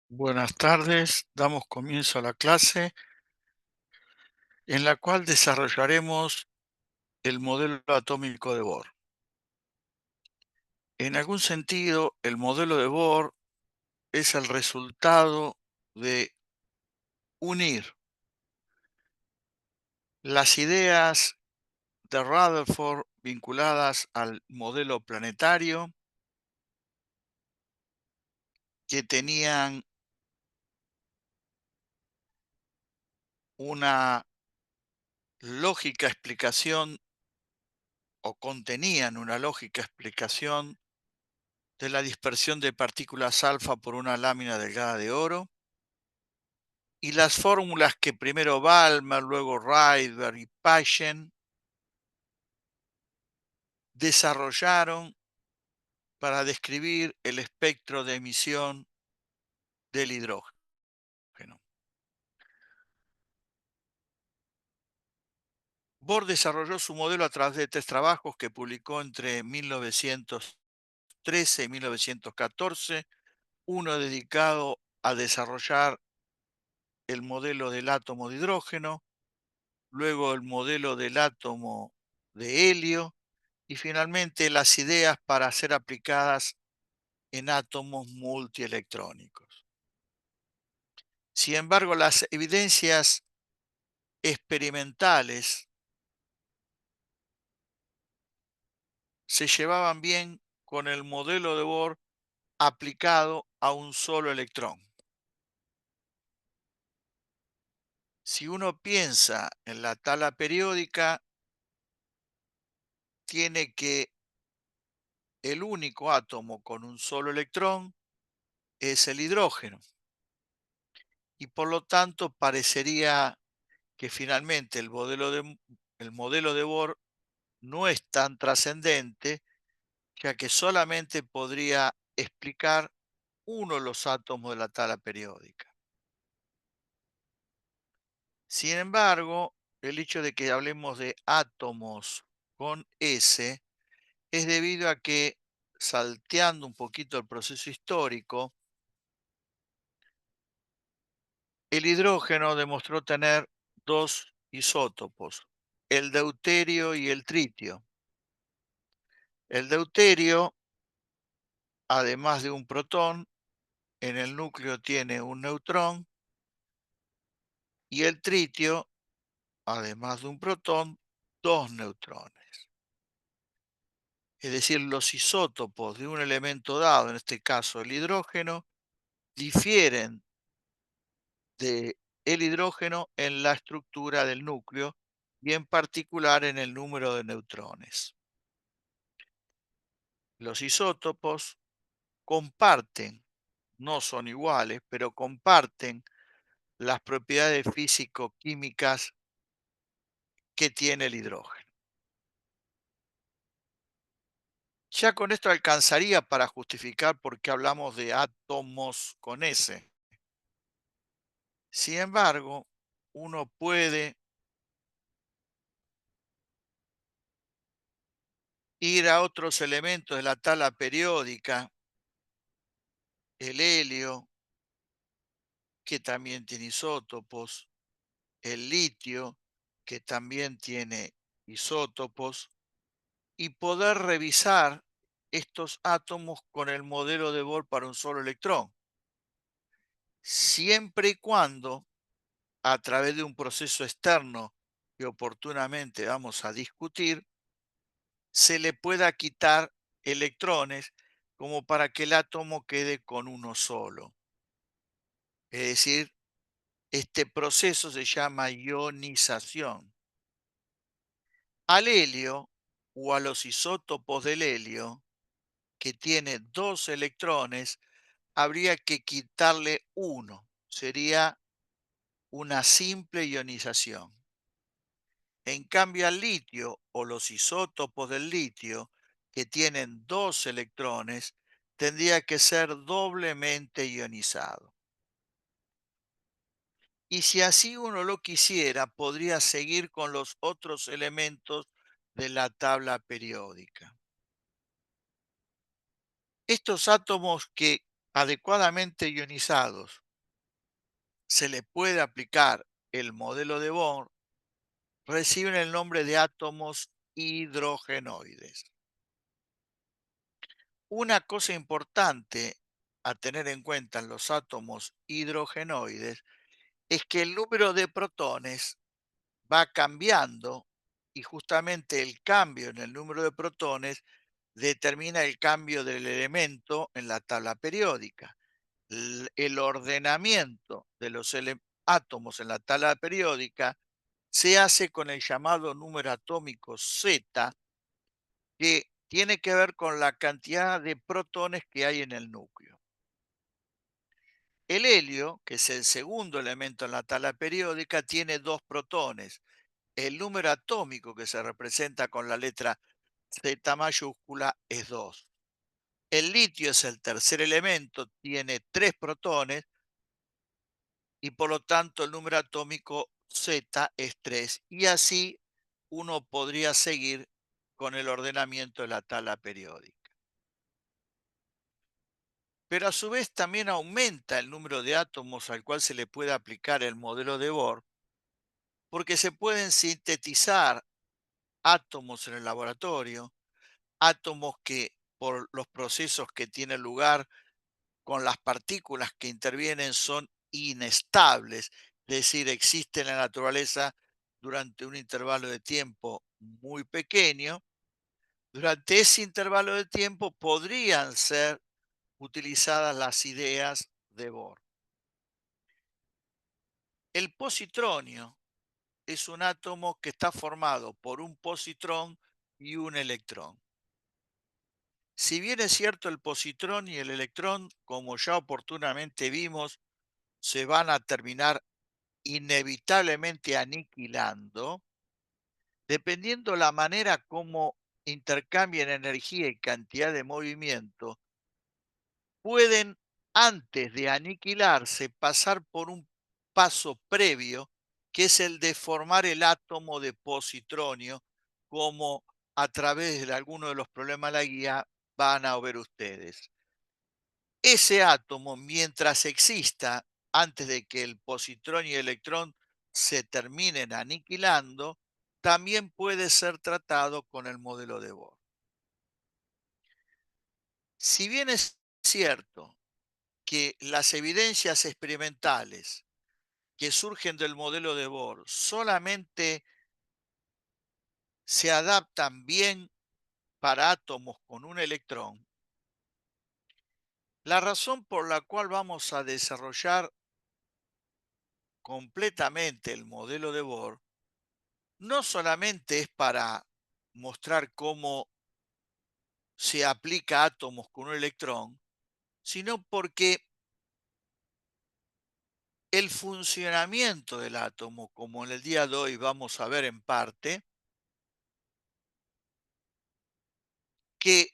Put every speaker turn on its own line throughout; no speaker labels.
Buenas tardes, damos comienzo a la clase en la cual desarrollaremos el modelo atómico de Bohr. En algún sentido, el modelo de Bohr es el resultado de unir las ideas de Rutherford vinculadas al modelo planetario, que tenían una lógica explicación o contenían una lógica explicación de la dispersión de partículas alfa por una lámina delgada de oro, y las fórmulas que primero Balmer, luego Rydberg y Paschen desarrollaron para describir el espectro de emisión del hidrógeno. Bohr desarrolló su modelo a través de tres trabajos que publicó entre 1913 y 1914, uno dedicado a desarrollar el modelo del átomo de hidrógeno, luego el modelo del átomo de helio y finalmente las ideas para ser aplicadas en átomos multielectrónicos. Sin embargo, las evidencias experimentales se llevaban bien con el modelo de Bohr aplicado a un solo electrón. Si uno piensa en la tabla periódica, tiene que el único átomo con un solo electrón es el hidrógeno. Y por lo tanto parecería que finalmente el modelo de Bohr no es tan trascendente, ya que solamente podría explicar uno de los átomos de la tabla periódica. Sin embargo, el hecho de que hablemos de átomos con S es debido a que, salteando un poquito el proceso histórico, el hidrógeno demostró tener dos isótopos, el deuterio y el tritio. El deuterio, además de un protón, en el núcleo tiene un neutrón, y el tritio, además de un protón, dos neutrones. Es decir, los isótopos de un elemento dado, en este caso el hidrógeno, difieren del hidrógeno en la estructura del núcleo y en particular en el número de neutrones. Los isótopos comparten, no son iguales, pero comparten las propiedades físico-químicas que tiene el hidrógeno. Ya con esto alcanzaría para justificar por qué hablamos de átomos con S. Sin embargo, uno puede ir a otros elementos de la tabla periódica, el helio, que también tiene isótopos, el litio, que también tiene isótopos, y poder revisar estos átomos con el modelo de Bohr para un solo electrón, siempre y cuando, a través de un proceso externo que oportunamente vamos a discutir, se le pueda quitar electrones como para que el átomo quede con uno solo. Es decir, este proceso se llama ionización. Al helio o a los isótopos del helio, que tiene dos electrones, habría que quitarle uno. Sería una simple ionización. En cambio, al litio o los isótopos del litio, que tienen dos electrones, tendría que ser doblemente ionizado. Y si así uno lo quisiera, podría seguir con los otros elementos de la tabla periódica. Estos átomos que adecuadamente ionizados se le puede aplicar el modelo de Bohr, reciben el nombre de átomos hidrogenoides. Una cosa importante a tener en cuenta en los átomos hidrogenoides es que el número de protones va cambiando y justamente el cambio en el número de protones determina el cambio del elemento en la tabla periódica. El ordenamiento de los átomos en la tabla periódica se hace con el llamado número atómico Z, que tiene que ver con la cantidad de protones que hay en el núcleo. El helio, que es el segundo elemento en la tabla periódica, tiene dos protones. El número atómico, que se representa con la letra Z mayúscula, es 2. El litio es el tercer elemento, tiene tres protones y por lo tanto el número atómico Z es 3. Y así uno podría seguir con el ordenamiento de la tabla periódica. Pero a su vez también aumenta el número de átomos al cual se le puede aplicar el modelo de Bohr, porque se pueden sintetizar átomos en el laboratorio, átomos que por los procesos que tienen lugar con las partículas que intervienen son inestables, es decir, existen en la naturaleza durante un intervalo de tiempo muy pequeño. Durante ese intervalo de tiempo podrían ser utilizadas las ideas de Bohr. El positronio es un átomo que está formado por un positrón y un electrón. Si bien es cierto el positrón y el electrón, como ya oportunamente vimos, se van a terminar inevitablemente aniquilando, dependiendo la manera como intercambian energía y cantidad de movimiento, pueden antes de aniquilarse pasar por un paso previo, que es el de formar el átomo de positronio, como a través de alguno de los problemas de la guía van a ver ustedes. Ese átomo, mientras exista, antes de que el positrón y el electrón se terminen aniquilando, también puede ser tratado con el modelo de Bohr. Si bien es cierto que las evidencias experimentales que surgen del modelo de Bohr solamente se adaptan bien para átomos con un electrón, la razón por la cual vamos a desarrollar completamente el modelo de Bohr no solamente es para mostrar cómo se aplica a átomos con un electrón, sino porque el funcionamiento del átomo, como en el día de hoy vamos a ver en parte, que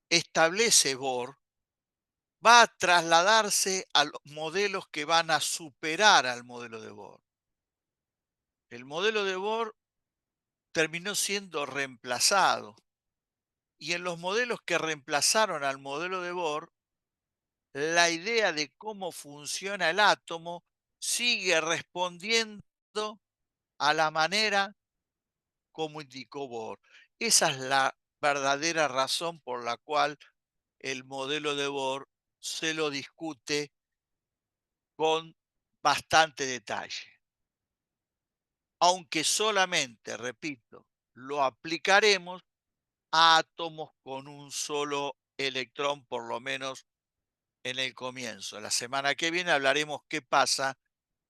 establece Bohr, va a trasladarse a los modelos que van a superar al modelo de Bohr. El modelo de Bohr terminó siendo reemplazado y en los modelos que reemplazaron al modelo de Bohr, la idea de cómo funciona el átomo sigue respondiendo a la manera como indicó Bohr. Esa es la verdadera razón por la cual el modelo de Bohr se lo discute con bastante detalle. Aunque solamente, repito, lo aplicaremos a átomos con un solo electrón, por lo menos en el comienzo. La semana que viene hablaremos qué pasa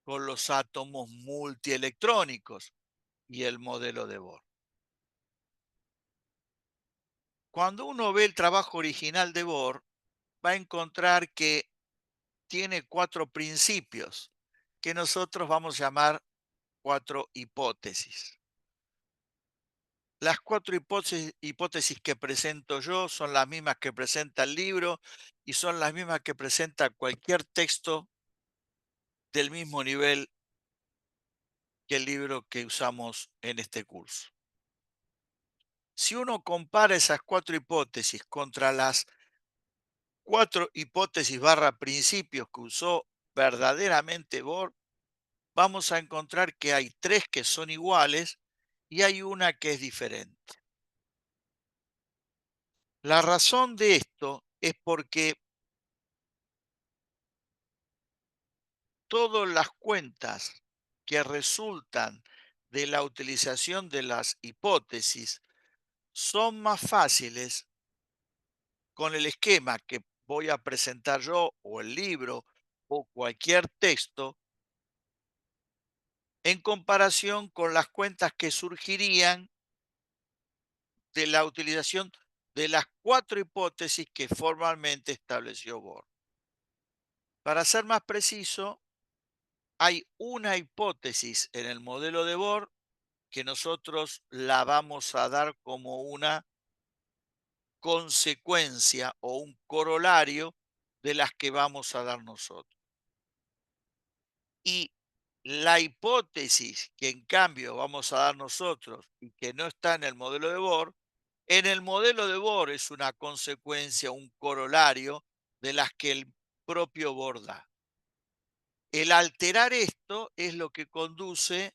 con los átomos multielectrónicos y el modelo de Bohr. Cuando uno ve el trabajo original de Bohr, va a encontrar que tiene cuatro principios que nosotros vamos a llamar cuatro hipótesis. Las cuatro hipótesis que presento yo son las mismas que presenta el libro y son las mismas que presenta cualquier texto del mismo nivel que el libro que usamos en este curso. Si uno compara esas cuatro hipótesis contra las 4 hipótesis barra principios que usó verdaderamente Bohr, vamos a encontrar que hay 3 que son iguales y hay una que es diferente. La razón de esto es porque todas las cuentas que resultan de la utilización de las hipótesis son más fáciles con el esquema que voy a presentar yo o el libro o cualquier texto en comparación con las cuentas que surgirían de la utilización de las 4 hipótesis que formalmente estableció Bohr. Para ser más preciso, hay una hipótesis en el modelo de Bohr que nosotros la vamos a dar como una consecuencia o un corolario de las que vamos a dar nosotros. Y la hipótesis que en cambio vamos a dar nosotros y que no está en el modelo de Bohr, en el modelo de Bohr es una consecuencia, un corolario de las que el propio Bohr da. El alterar esto es lo que conduce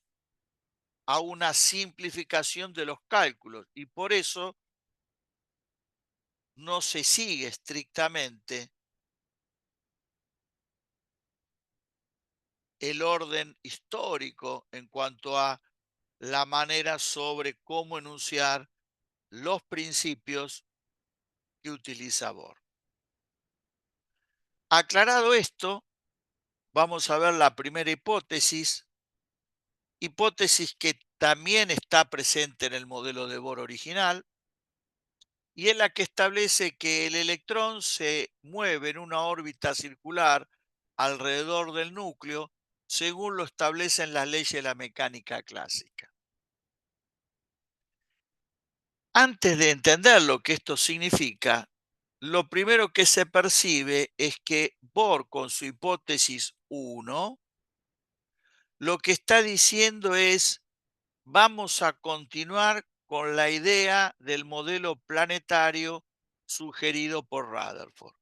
a una simplificación de los cálculos y por eso no se sigue estrictamente el orden histórico en cuanto a la manera sobre cómo enunciar los principios que utiliza Bohr. Aclarado esto, vamos a ver la primera hipótesis, hipótesis que también está presente en el modelo de Bohr original, y es la que establece que el electrón se mueve en una órbita circular alrededor del núcleo, según lo establecen las leyes de la mecánica clásica. Antes de entender lo que esto significa, lo primero que se percibe es que Bohr, con su hipótesis 1, lo que está diciendo es, vamos a continuar con la idea del modelo planetario sugerido por Rutherford.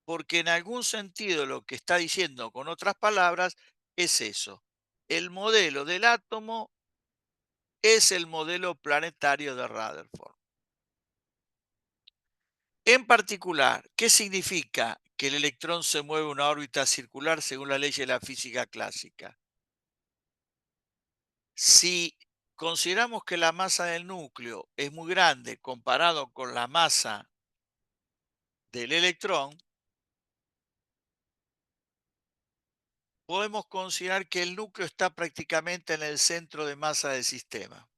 Porque en algún sentido lo que está diciendo, con otras palabras, es eso. El modelo del átomo es el modelo planetario de Rutherford. En particular, ¿qué significa que el electrón se mueve en una órbita circular según la ley de la física clásica? Si consideramos que la masa del núcleo es muy grande comparado con la masa del electrón, podemos considerar que el núcleo está prácticamente en el centro de masa del sistema.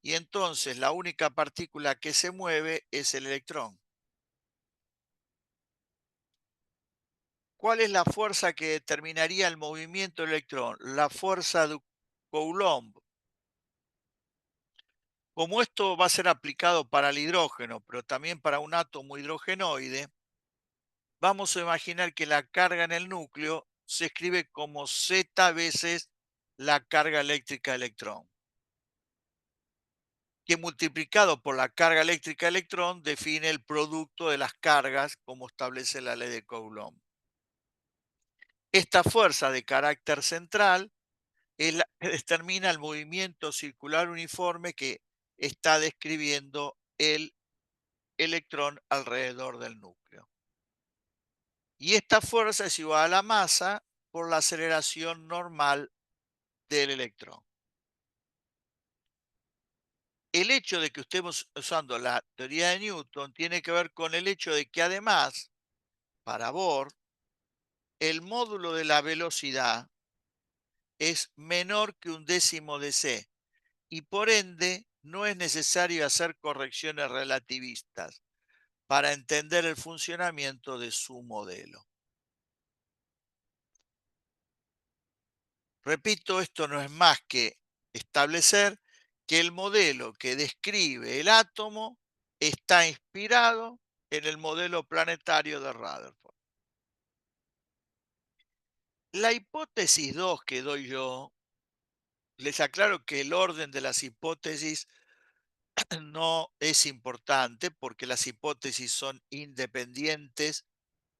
Y entonces la única partícula que se mueve es el electrón. ¿Cuál es la fuerza que determinaría el movimiento del electrón? La fuerza de Coulomb. Como esto va a ser aplicado para el hidrógeno, pero también para un átomo hidrogenoide, vamos a imaginar que la carga en el núcleo se escribe como Z veces la carga eléctrica del electrón, que multiplicado por la carga eléctrica del electrón define el producto de las cargas como establece la ley de Coulomb. Esta fuerza de carácter central es la que determina el movimiento circular uniforme que está describiendo el electrón alrededor del núcleo. Y esta fuerza es igual a la masa por la aceleración normal del electrón. El hecho de que estemos usando la teoría de Newton tiene que ver con el hecho de que además, para Bohr, el módulo de la velocidad es menor que un décimo de c y por ende no es necesario hacer correcciones relativistas para entender el funcionamiento de su modelo. Repito, esto no es más que establecer que el modelo que describe el átomo está inspirado en el modelo planetario de Rutherford. La hipótesis 2 que doy yo, les aclaro que el orden de las hipótesis no es importante porque las hipótesis son independientes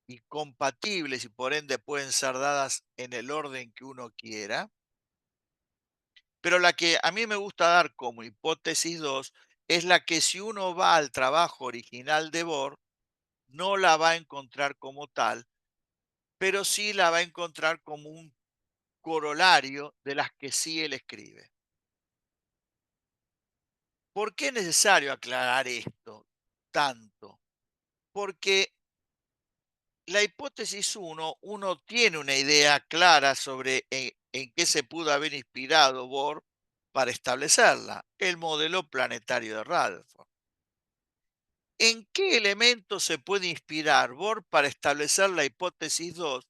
y compatibles y por ende pueden ser dadas en el orden que uno quiera. Pero la que a mí me gusta dar como hipótesis 2 es la que si uno va al trabajo original de Bohr, no la va a encontrar como tal, pero sí la va a encontrar como un corolario de las que sí él escribe. ¿Por qué es necesario aclarar esto tanto? Porque la hipótesis uno tiene una idea clara sobre en qué se pudo haber inspirado Bohr para establecerla, el modelo planetario de Rutherford. ¿En qué elemento se puede inspirar Bohr para establecer la hipótesis 2,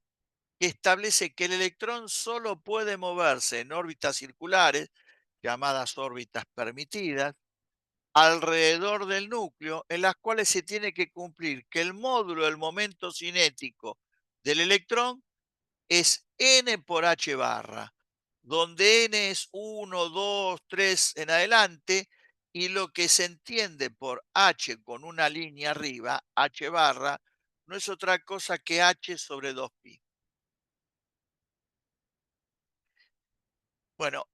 que establece que el electrón solo puede moverse en órbitas circulares, llamadas órbitas permitidas, alrededor del núcleo, en las cuales se tiene que cumplir que el módulo del momento cinético del electrón es n por h barra, donde n es 1, 2, 3 en adelante, y lo que se entiende por h con una línea arriba, h barra, no es otra cosa que h sobre 2pi. Bueno,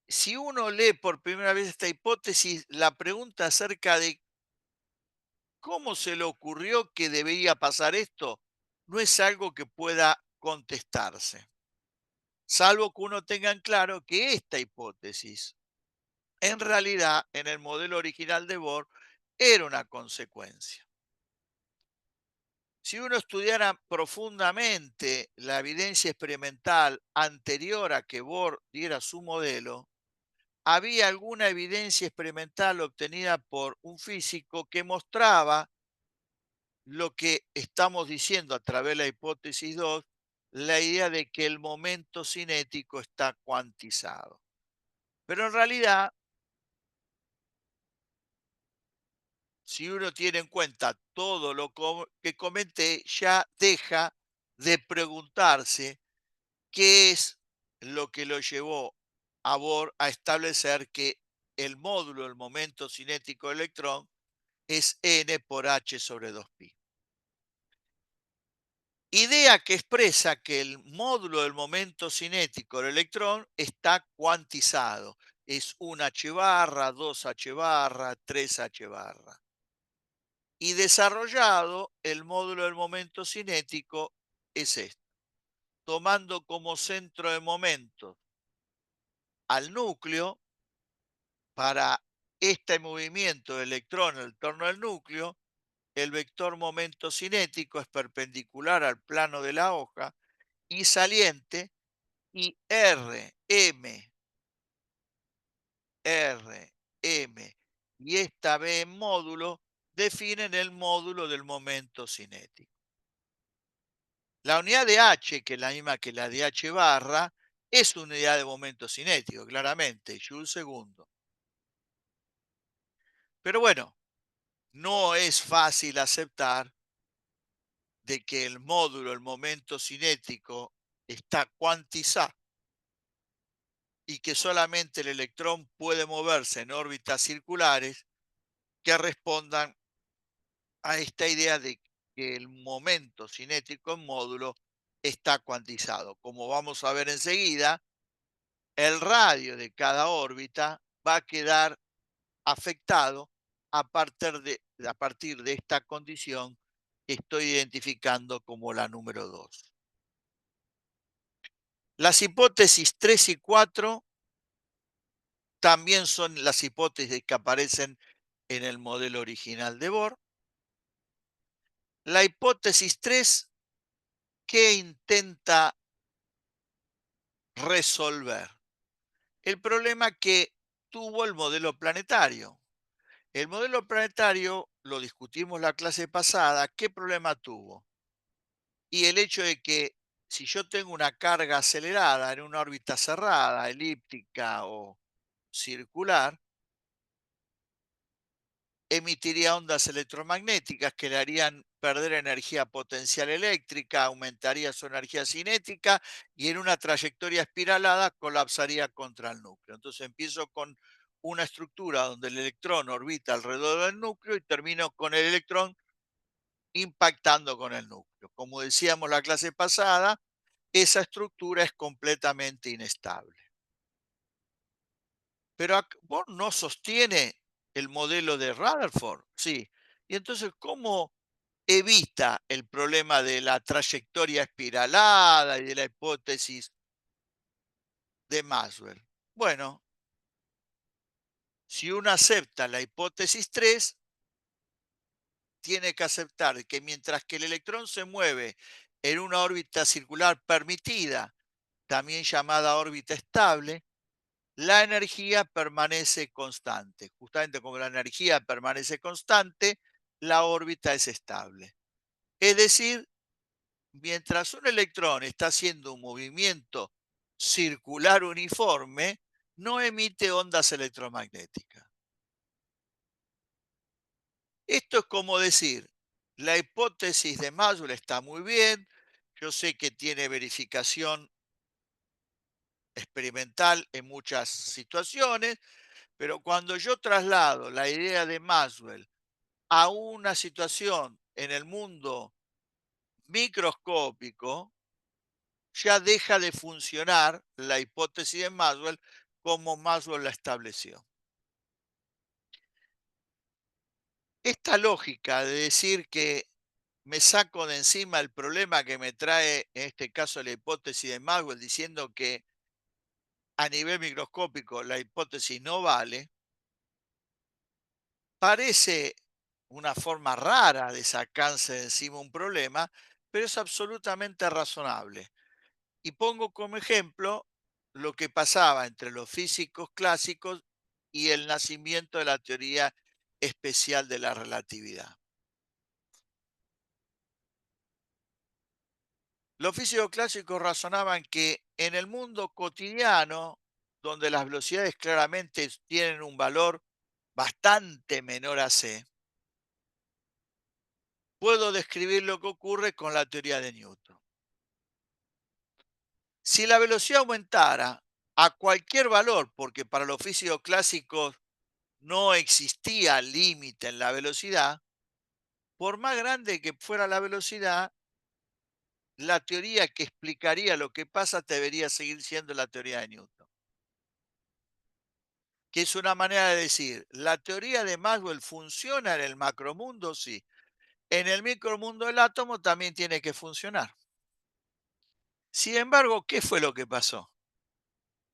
si uno lee por primera vez esta hipótesis, la pregunta acerca de cómo se le ocurrió que debía pasar esto no es algo que pueda contestarse, salvo que uno tenga en claro que esta hipótesis en realidad, en el modelo original de Bohr, era una consecuencia. Si uno estudiara profundamente la evidencia experimental anterior a que Bohr diera su modelo, había alguna evidencia experimental obtenida por un físico que mostraba lo que estamos diciendo a través de la hipótesis 2, la idea de que el momento cinético está cuantizado. Pero en realidad, si uno tiene en cuenta todo lo que comenté, ya deja de preguntarse qué es lo que lo llevó a Bohr a establecer que el módulo del momento cinético del electrón es n por h sobre 2pi. Idea que expresa que el módulo del momento cinético del electrón está cuantizado. Es un h barra, 2h barra, 3h barra. Y desarrollado, el módulo del momento cinético es esto, tomando como centro de momento al núcleo para este movimiento de electrón en torno al núcleo, el vector momento cinético es perpendicular al plano de la hoja y saliente, y R, M y esta B en módulo definen el módulo del momento cinético. La unidad de H, que es la misma que la de H barra, es una unidad de momento cinético, claramente, Joule segundo. Pero bueno, no es fácil aceptar de que el módulo, el momento cinético, está cuantizado y que solamente el electrón puede moverse en órbitas circulares que respondan a esta idea de que el momento cinético en módulo está cuantizado. Como vamos a ver enseguida, el radio de cada órbita va a quedar afectado a partir de esta condición que estoy identificando como la número 2. Las hipótesis 3 y 4 también son las hipótesis que aparecen en el modelo original de Bohr. La hipótesis 3, ¿qué intenta resolver? El problema que tuvo el modelo planetario. El modelo planetario, lo discutimos la clase pasada, ¿qué problema tuvo? Y el hecho de que si yo tengo una carga acelerada en una órbita cerrada, elíptica o circular, emitiría ondas electromagnéticas que le harían perder energía potencial eléctrica, aumentaría su energía cinética y en una trayectoria espiralada colapsaría contra el núcleo. Entonces empiezo con una estructura donde el electrón orbita alrededor del núcleo y termino con el electrón impactando con el núcleo. Como decíamos la clase pasada, esa estructura es completamente inestable. Pero Bohr no sostiene el modelo de Rutherford, sí. Y entonces, ¿cómo evita el problema de la trayectoria espiralada y de la hipótesis de Maxwell? Bueno, si uno acepta la hipótesis 3, tiene que aceptar que mientras que el electrón se mueve en una órbita circular permitida, también llamada órbita estable, la energía permanece constante. Justamente como la energía permanece constante, la órbita es estable. Es decir, mientras un electrón está haciendo un movimiento circular uniforme, no emite ondas electromagnéticas. Esto es como decir, la hipótesis de Maxwell está muy bien, yo sé que tiene verificación experimental en muchas situaciones, pero cuando yo traslado la idea de Maxwell a una situación en el mundo microscópico, ya deja de funcionar la hipótesis de Maxwell como Maxwell la estableció. Esta lógica de decir que me saco de encima el problema que me trae, en este caso, la hipótesis de Maxwell, diciendo que a nivel microscópico la hipótesis no vale, parece una forma rara de sacarse de encima un problema, pero es absolutamente razonable. Y pongo como ejemplo lo que pasaba entre los físicos clásicos y el nacimiento de la teoría especial de la relatividad. Los físicos clásicos razonaban que en el mundo cotidiano, donde las velocidades claramente tienen un valor bastante menor a c, puedo describir lo que ocurre con la teoría de Newton. Si la velocidad aumentara a cualquier valor, porque para los físicos clásicos no existía límite en la velocidad, por más grande que fuera la velocidad, la teoría que explicaría lo que pasa debería seguir siendo la teoría de Newton. Que es una manera de decir, la teoría de Maxwell funciona en el macromundo, sí. En el micromundo del átomo también tiene que funcionar. Sin embargo, ¿qué fue lo que pasó?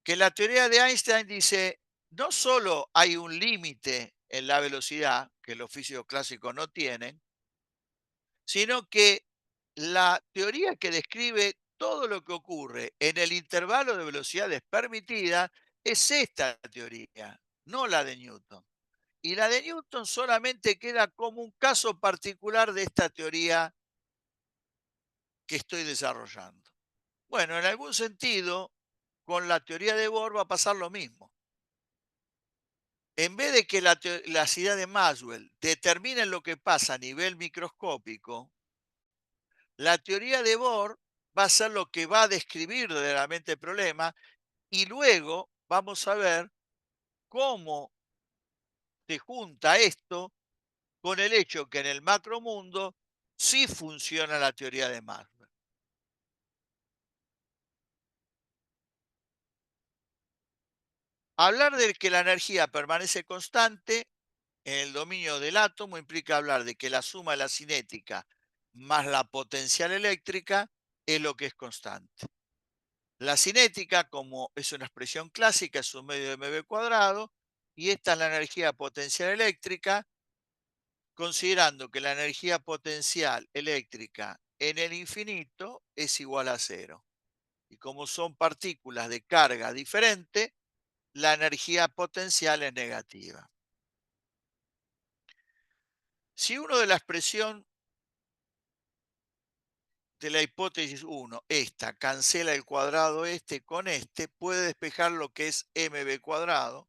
Que la teoría de Einstein dice, no solo hay un límite en la velocidad, que los físicos clásicos no tienen, sino que la teoría que describe todo lo que ocurre en el intervalo de velocidades permitidas es esta teoría, no la de Newton. Y la de Newton solamente queda como un caso particular de esta teoría que estoy desarrollando. Bueno, en algún sentido, con la teoría de Bohr va a pasar lo mismo. En vez de que las ideas de Maxwell determinen lo que pasa a nivel microscópico, la teoría de Bohr va a ser lo que va a describir verdaderamente el problema y luego vamos a ver cómo se junta esto con el hecho que en el macromundo sí funciona la teoría de Maxwell. Hablar de que la energía permanece constante en el dominio del átomo implica hablar de que la suma de la cinética más la potencial eléctrica es lo que es constante. La cinética, como es una expresión clásica, es un medio de mv cuadrado, y esta es la energía potencial eléctrica, considerando que la energía potencial eléctrica en el infinito es igual a cero. Y como son partículas de carga diferente, la energía potencial es negativa. Si uno de la expresión de la hipótesis 1, esta, cancela el cuadrado este con este, puede despejar lo que es mv cuadrado.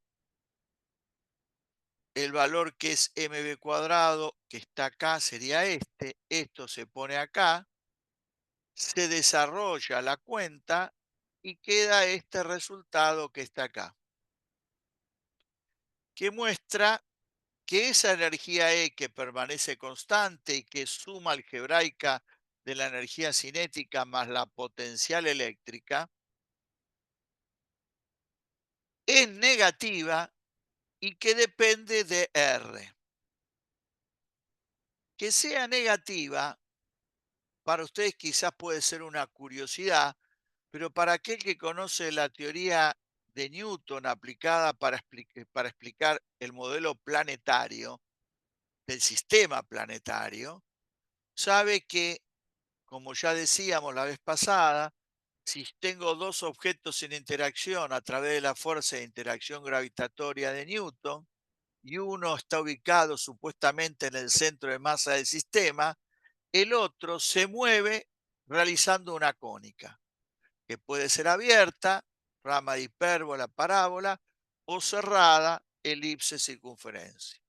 El valor que es mv cuadrado, que está acá, sería este. Esto se pone acá, se desarrolla la cuenta y queda este resultado que está acá. que muestra que esa energía E que permanece constante y que es suma algebraica de la energía cinética más la potencial eléctrica, es negativa y que depende de R. Que sea negativa, para ustedes quizás puede ser una curiosidad, pero para aquel que conoce la teoría de Newton aplicada para explicar el modelo planetario, del sistema planetario, sabe que, como ya decíamos la vez pasada, si tengo dos objetos en interacción a través de la fuerza de interacción gravitatoria de Newton, y uno está ubicado supuestamente en el centro de masa del sistema, el otro se mueve realizando una cónica, que puede ser abierta, rama de hipérbola, parábola, o cerrada, elipse, circunferencia.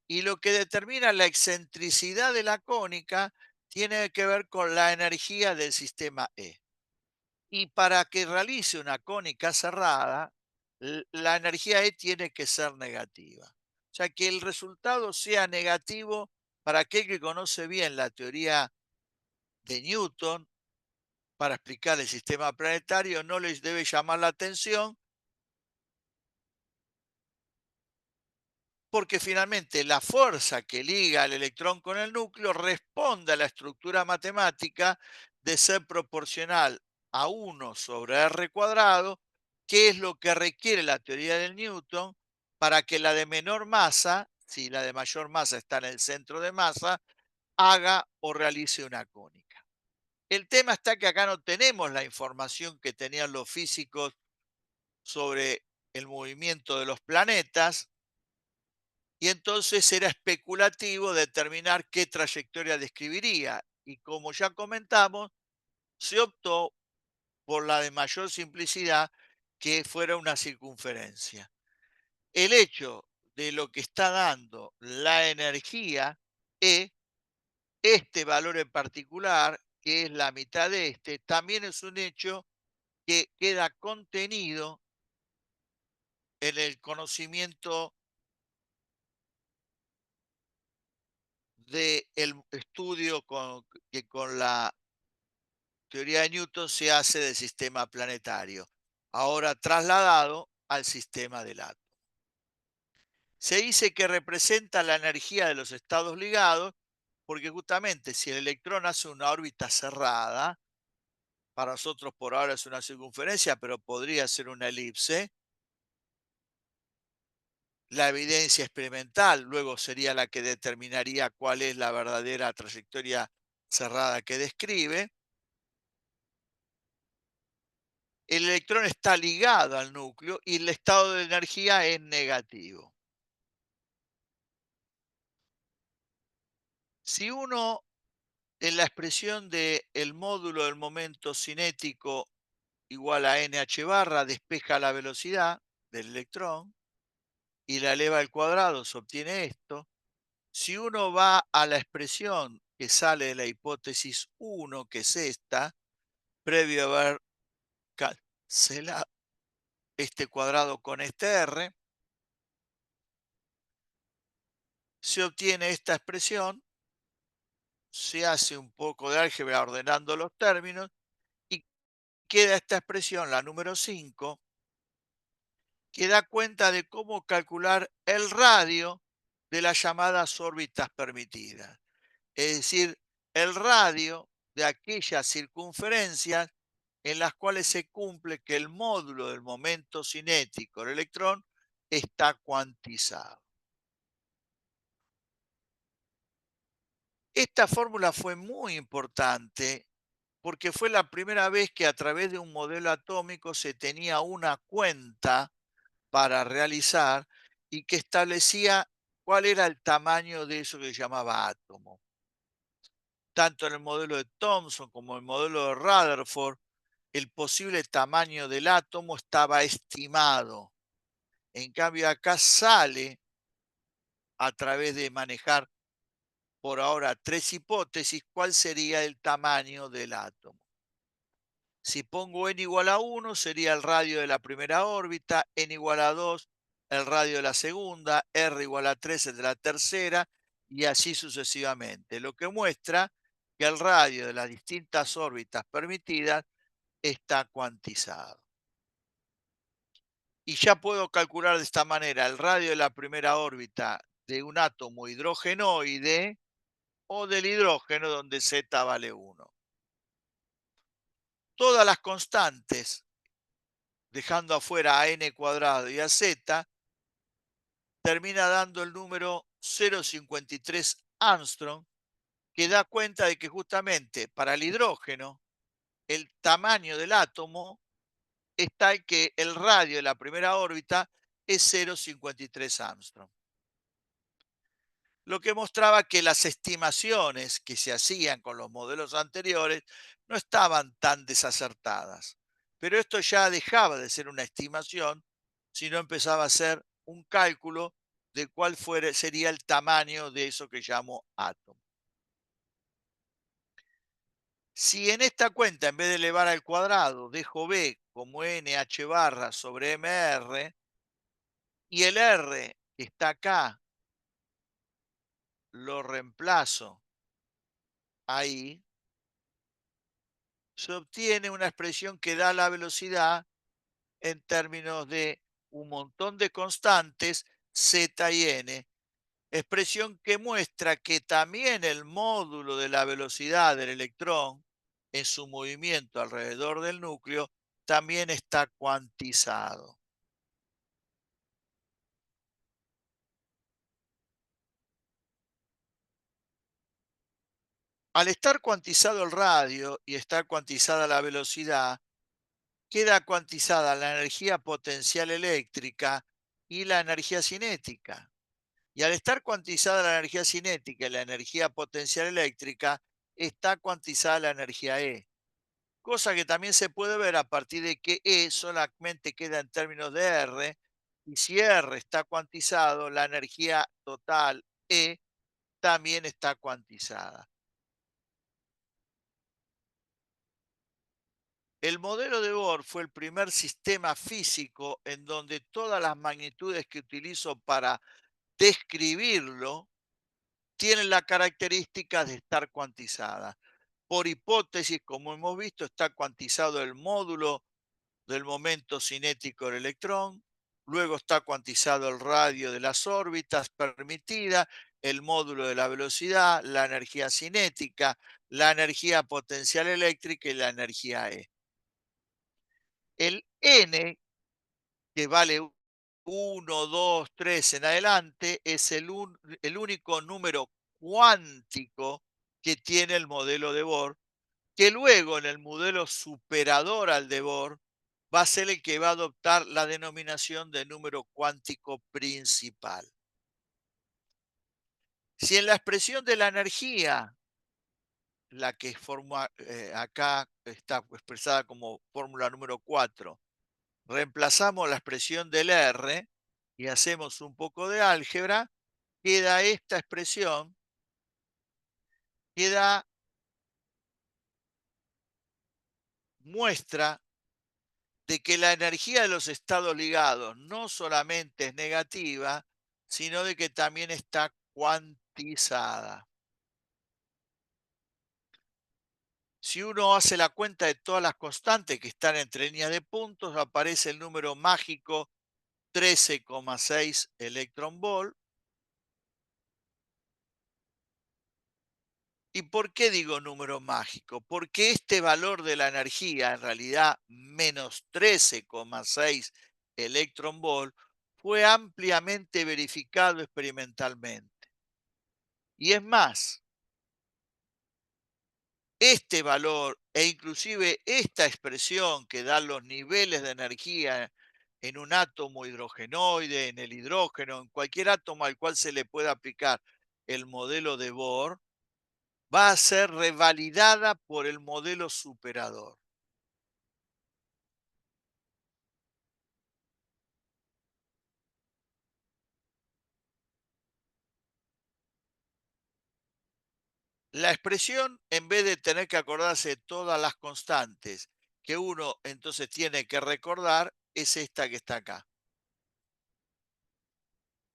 Y lo que determina la excentricidad de la cónica tiene que ver con la energía del sistema E. Y para que realice una cónica cerrada, la energía E tiene que ser negativa. O sea, que el resultado sea negativo para aquel que conoce bien la teoría de Newton para explicar el sistema planetario no les debe llamar la atención, porque finalmente la fuerza que liga al electrón con el núcleo responde a la estructura matemática de ser proporcional a 1 sobre r cuadrado, que es lo que requiere la teoría de Newton para que la de menor masa, si la de mayor masa está en el centro de masa, haga o realice una cónica. El tema está que acá no tenemos la información que tenían los físicos sobre el movimiento de los planetas, y entonces era especulativo determinar qué trayectoria describiría. Y como ya comentamos, se optó por la de mayor simplicidad, que fuera una circunferencia. El hecho de lo que está dando la energía E, este valor en particular, que es la mitad de este, también es un hecho que queda contenido en el conocimiento del estudio que con la teoría de Newton se hace del sistema planetario, ahora trasladado al sistema del átomo. Se dice que representa la energía de los estados ligados, porque justamente si el electrón hace una órbita cerrada, para nosotros por ahora es una circunferencia, pero podría ser una elipse, la evidencia experimental luego sería la que determinaría cuál es la verdadera trayectoria cerrada que describe. El electrón está ligado al núcleo y el estado de energía es negativo. Si uno en la expresión del módulo del momento cinético igual a nh barra despeja la velocidad del electrón y la eleva al cuadrado, se obtiene esto. Si uno va a la expresión que sale de la hipótesis 1, que es esta, previo a haber cancelado este cuadrado con este r, se obtiene esta expresión, se hace un poco de álgebra ordenando los términos y queda esta expresión, la número 5, que da cuenta de cómo calcular el radio de las llamadas órbitas permitidas. Es decir, el radio de aquellas circunferencias en las cuales se cumple que el módulo del momento cinético del electrón está cuantizado. Esta fórmula fue muy importante porque fue la primera vez que a través de un modelo atómico se tenía una cuenta para realizar y que establecía cuál era el tamaño de eso que se llamaba átomo. Tanto en el modelo de Thomson como en el modelo de Rutherford, el posible tamaño del átomo estaba estimado. En cambio, acá sale a través de manejar por ahora tres hipótesis cuál sería el tamaño del átomo. Si pongo n igual a 1, sería el radio de la primera órbita, n igual a 2 el radio de la segunda, R igual a 13 de la tercera, y así sucesivamente, lo que muestra que el radio de las distintas órbitas permitidas está cuantizado. Y ya puedo calcular de esta manera el radio de la primera órbita de un átomo hidrogenoide o del hidrógeno donde Z vale 1. Todas las constantes, dejando afuera a n cuadrado y a z, termina dando el número 0,53 Armstrong, que da cuenta de que justamente para el hidrógeno el tamaño del átomo está en que el radio de la primera órbita es 0,53 Armstrong. Lo que mostraba que las estimaciones que se hacían con los modelos anteriores no estaban tan desacertadas. Pero esto ya dejaba de ser una estimación, sino empezaba a ser un cálculo de sería el tamaño de eso que llamo átomo. Si en esta cuenta, en vez de elevar al cuadrado, dejo B como NH barra sobre MR, y el R que está acá lo reemplazo ahí, se obtiene una expresión que da la velocidad en términos de un montón de constantes, z y n, expresión que muestra que también el módulo de la velocidad del electrón en su movimiento alrededor del núcleo también está cuantizado. Al estar cuantizado el radio y estar cuantizada la velocidad, queda cuantizada la energía potencial eléctrica y la energía cinética. Y al estar cuantizada la energía cinética y la energía potencial eléctrica, está cuantizada la energía E. Cosa que también se puede ver a partir de que E solamente queda en términos de R, y si R está cuantizado, la energía total E también está cuantizada. El modelo de Bohr fue el primer sistema físico en donde todas las magnitudes que utilizo para describirlo tienen la característica de estar cuantizadas. Por hipótesis, como hemos visto, está cuantizado el módulo del momento cinético del electrón, luego está cuantizado el radio de las órbitas permitida, el módulo de la velocidad, la energía cinética, la energía potencial eléctrica y la energía E. El n, que vale 1, 2, 3 en adelante, es el único número cuántico que tiene el modelo de Bohr, que luego en el modelo superador al de Bohr va a ser el que va a adoptar la denominación de número cuántico principal. Si en la expresión de la energía, la que forma, acá está expresada como fórmula número 4, reemplazamos la expresión del R y hacemos un poco de álgebra, queda esta expresión que da muestra de que la energía de los estados ligados no solamente es negativa, sino de que también está cuantizada. Si uno hace la cuenta de todas las constantes que están entre líneas de puntos, aparece el número mágico 13,6 electron-volt. ¿Y por qué digo número mágico? Porque este valor de la energía, en realidad menos 13,6 electron-volt, fue ampliamente verificado experimentalmente. Y es más, este valor e inclusive esta expresión que da los niveles de energía en un átomo hidrogenoide, en el hidrógeno, en cualquier átomo al cual se le pueda aplicar el modelo de Bohr, va a ser revalidada por el modelo superador. La expresión, en vez de tener que acordarse de todas las constantes que uno entonces tiene que recordar, es esta que está acá.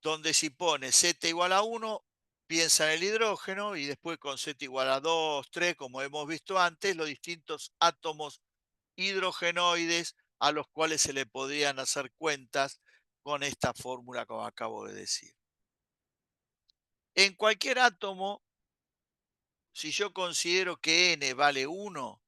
donde si pone Z igual a 1, piensa en el hidrógeno y después con Z igual a 2, 3, como hemos visto antes, los distintos átomos hidrogenoides a los cuales se le podrían hacer cuentas con esta fórmula como acabo de decir. En cualquier átomo, si yo considero que n vale 1,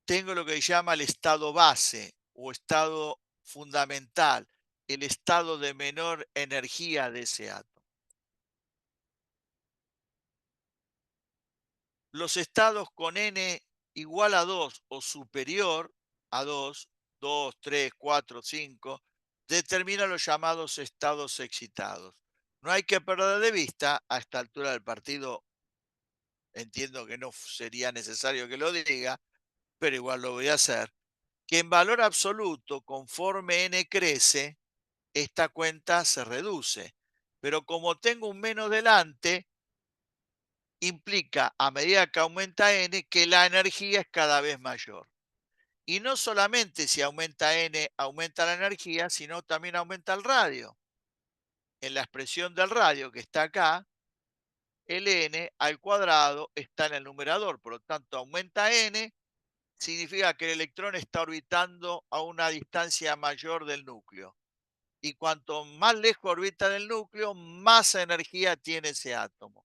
tengo lo que se llama el estado base o estado fundamental, el estado de menor energía de ese átomo. Los estados con n igual a 2 o superior a 2, 2, 3, 4, 5, determinan los llamados estados excitados. No hay que perder de vista, a esta altura del partido, entiendo que no sería necesario que lo diga, pero igual lo voy a hacer, que en valor absoluto, conforme n crece, esta cuenta se reduce. Pero como tengo un menos delante, implica a medida que aumenta n que la energía es cada vez mayor. Y no solamente si aumenta n, aumenta la energía, sino también aumenta el radio. En la expresión del radio que está acá, el n al cuadrado está en el numerador, por lo tanto aumenta n, significa que el electrón está orbitando a una distancia mayor del núcleo. Y cuanto más lejos orbita del núcleo, más energía tiene ese átomo.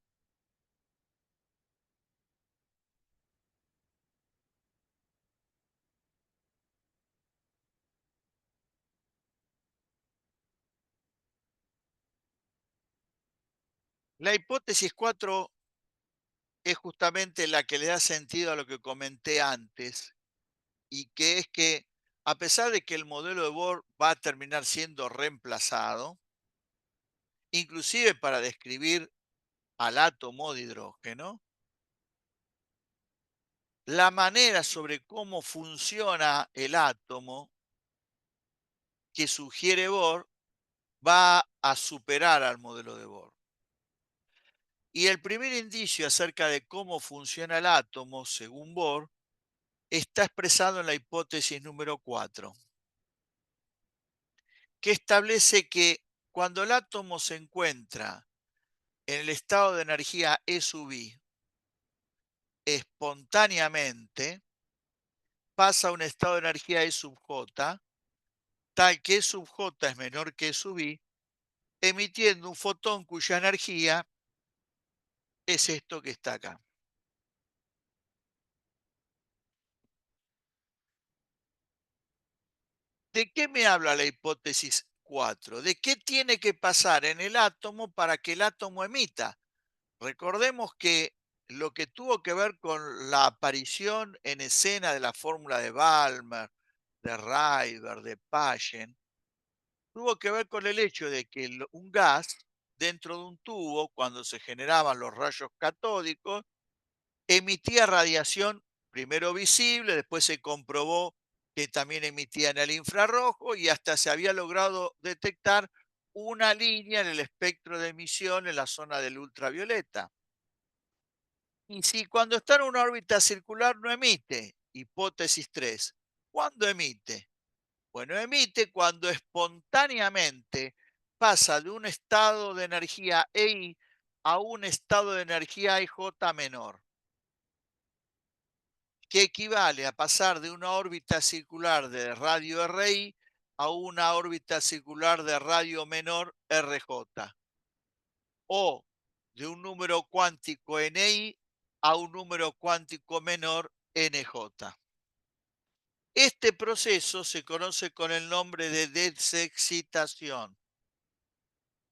La hipótesis 4 es justamente la que le da sentido a lo que comenté antes, y que es que a pesar de que el modelo de Bohr va a terminar siendo reemplazado, inclusive para describir al átomo de hidrógeno, la manera sobre cómo funciona el átomo que sugiere Bohr va a superar al modelo de Bohr. Y el primer indicio acerca de cómo funciona el átomo, según Bohr, está expresado en la hipótesis número 4, que establece que cuando el átomo se encuentra en el estado de energía E sub i, espontáneamente pasa a un estado de energía E sub j, tal que E sub j es menor que E sub i, emitiendo un fotón cuya energía es esto que está acá. ¿De qué me habla la hipótesis 4? ¿De qué tiene que pasar en el átomo para que el átomo emita? Recordemos que lo que tuvo que ver con la aparición en escena de la fórmula de Balmer, de Rydberg, de Paschen, tuvo que ver con el hecho de que un gas dentro de un tubo, cuando se generaban los rayos catódicos, emitía radiación primero visible, después se comprobó que también emitía en el infrarrojo y hasta se había logrado detectar una línea en el espectro de emisión en la zona del ultravioleta. Y si cuando está en una órbita circular no emite, hipótesis 3, ¿cuándo emite? Bueno, emite cuando espontáneamente pasa de un estado de energía EI a un estado de energía EJ menor, que equivale a pasar de una órbita circular de radio RI a una órbita circular de radio menor RJ, o de un número cuántico NI a un número cuántico menor NJ. Este proceso se conoce con el nombre de desexcitación.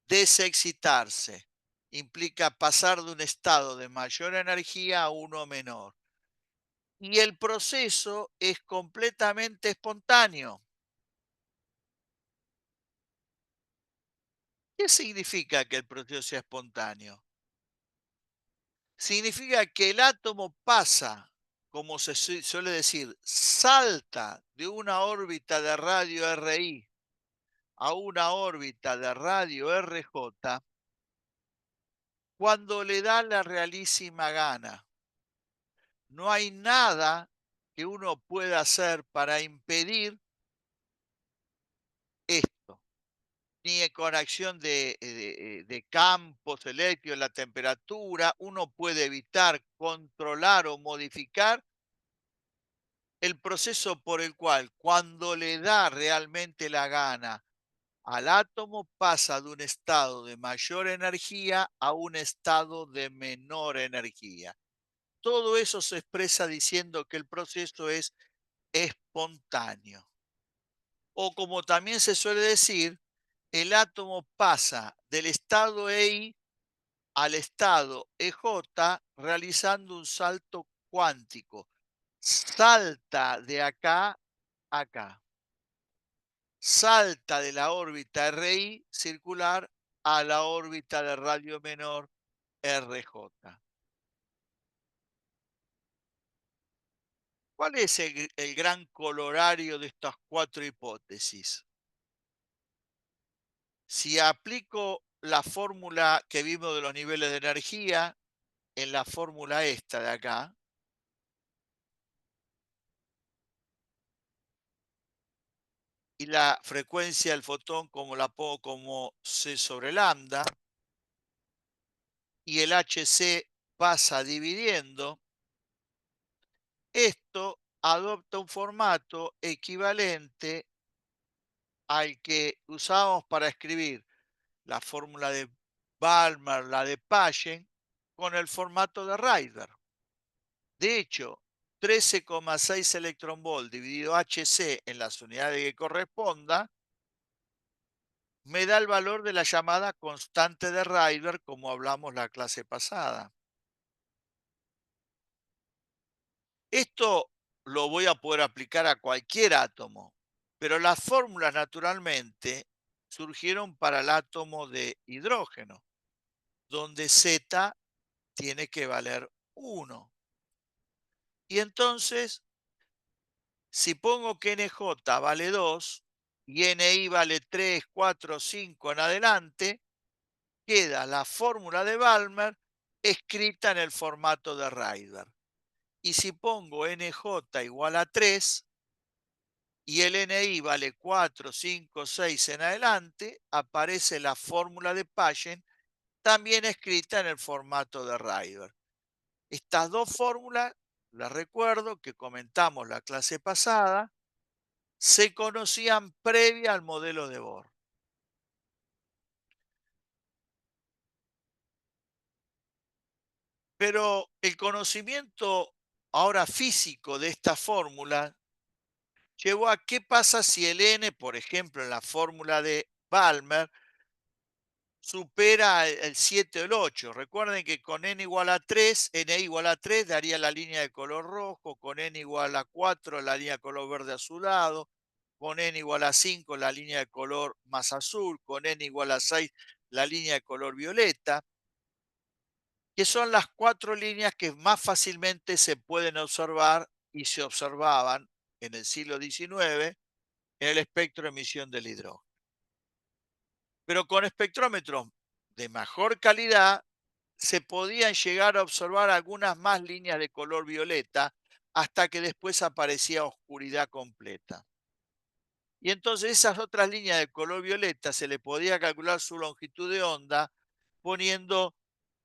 Desexcitarse implica pasar de un estado de mayor energía a uno menor. Y el proceso es completamente espontáneo. ¿Qué significa que el proceso sea espontáneo? Significa que el átomo pasa, como se suele decir, salta de una órbita de radio RI a una órbita de radio RJ cuando le da la realísima gana. No hay nada que uno pueda hacer para impedir esto. ni con acción de campos eléctricos, la temperatura. Uno puede evitar, controlar o modificar el proceso por el cual, cuando le da realmente la gana al átomo, pasa de un estado de mayor energía a un estado de menor energía. Todo eso se expresa diciendo que el proceso es espontáneo. O como también se suele decir, el átomo pasa del estado EI al estado EJ realizando un salto cuántico. Salta de acá a acá. Salta de la órbita RI circular a la órbita de radio menor RJ. ¿Cuál es el gran colorario de estas cuatro hipótesis? Si aplico la fórmula que vimos de los niveles de energía en la fórmula esta de acá, y la frecuencia del fotón como la pongo como C sobre lambda, y el Hc pasa dividiendo, esto adopta un formato equivalente al que usamos para escribir la fórmula de Balmer, la de Paschen, con el formato de Rydberg. De hecho, 13,6 electronvolt dividido Hc en las unidades que corresponda, me da el valor de la llamada constante de Rydberg, como hablamos la clase pasada. Esto lo voy a poder aplicar a cualquier átomo, pero las fórmulas naturalmente surgieron para el átomo de hidrógeno, donde Z tiene que valer 1. Y entonces, si pongo que NJ vale 2 y NI vale 3, 4, 5 en adelante, queda la fórmula de Balmer escrita en el formato de Rydberg. Y si pongo NJ igual a 3 y el NI vale 4, 5, 6 en adelante, aparece la fórmula de Paschen también escrita en el formato de Rydberg. Estas dos fórmulas, las recuerdo que comentamos la clase pasada, se conocían previa al modelo de Bohr. Pero el conocimiento ahora físico de esta fórmula llevó a qué pasa si el n, por ejemplo, en la fórmula de Balmer, supera el 7 o el 8. Recuerden que con n igual a 3, n igual a 3 daría la línea de color rojo, con n igual a 4 la línea de color verde azulado, con n igual a 5 la línea de color más azul, con n igual a 6 la línea de color violeta, que son las cuatro líneas que más fácilmente se pueden observar y se observaban en el siglo XIX en el espectro de emisión del hidrógeno. Pero con espectrómetros de mejor calidad se podían llegar a observar algunas más líneas de color violeta hasta que después aparecía oscuridad completa. Y entonces esas otras líneas de color violeta se le podía calcular su longitud de onda poniendo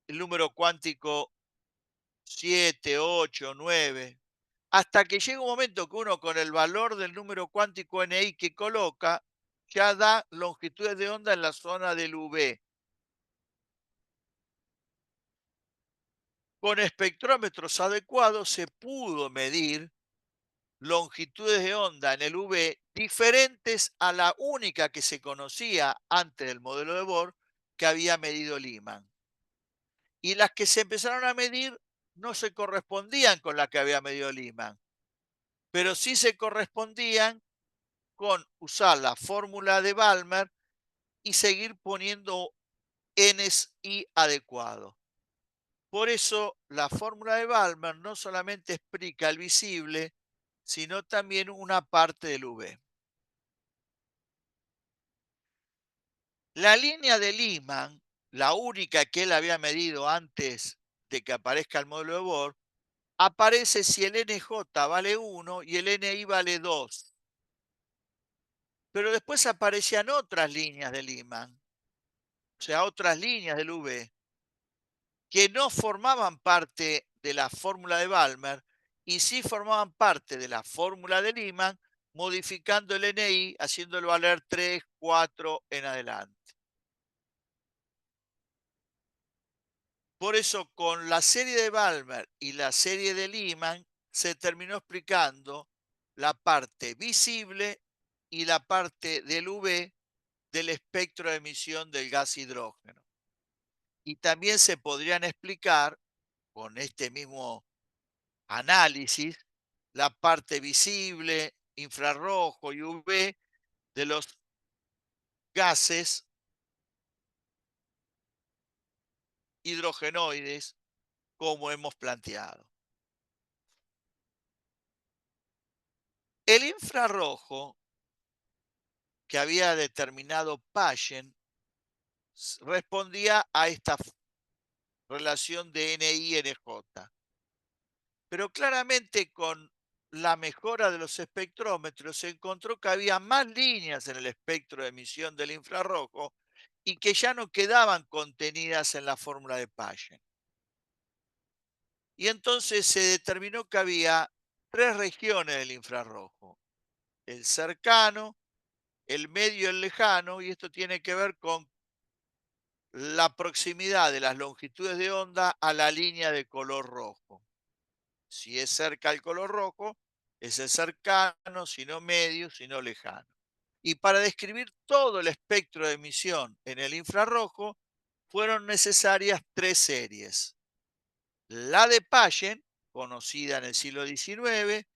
el número cuántico 7, 8, 9, hasta que llega un momento que uno con el valor del número cuántico NI que coloca ya da longitudes de onda en la zona del UV. Con espectrómetros adecuados se pudo medir longitudes de onda en el UV diferentes a la única que se conocía antes del modelo de Bohr que había medido Lyman. Y las que se empezaron a medir no se correspondían con la que había medido Lyman, pero sí se correspondían con usar la fórmula de Balmer y seguir poniendo n's y adecuados. Por eso la fórmula de Balmer no solamente explica el visible, sino también una parte del UV. La línea de Lyman, la única que él había medido antes de que aparezca el modelo de Bohr, aparece si el NJ vale 1 y el NI vale 2. Pero después aparecían otras líneas del imán, o sea, otras líneas del UV, que no formaban parte de la fórmula de Balmer y sí formaban parte de la fórmula del imán, modificando el NI, haciéndolo valer 3, 4 en adelante. Por eso, con la serie de Balmer y la serie de Lyman, se terminó explicando la parte visible y la parte del UV del espectro de emisión del gas hidrógeno. Y también se podrían explicar, con este mismo análisis, la parte visible, infrarrojo y UV de los gases hidrogenoides, como hemos planteado. El infrarrojo que había determinado Paschen respondía a esta relación de NI-NJ. Pero claramente con la mejora de los espectrómetros se encontró que había más líneas en el espectro de emisión del infrarrojo y que ya no quedaban contenidas en la fórmula de Paschen. Y entonces se determinó que había tres regiones del infrarrojo: el cercano, el medio y el lejano, y esto tiene que ver con la proximidad de las longitudes de onda a la línea de color rojo. Si es cerca al color rojo, es el cercano, si no medio, si no lejano. Y para describir todo el espectro de emisión en el infrarrojo, fueron necesarias tres series. La de Paschen, conocida en el siglo XIX,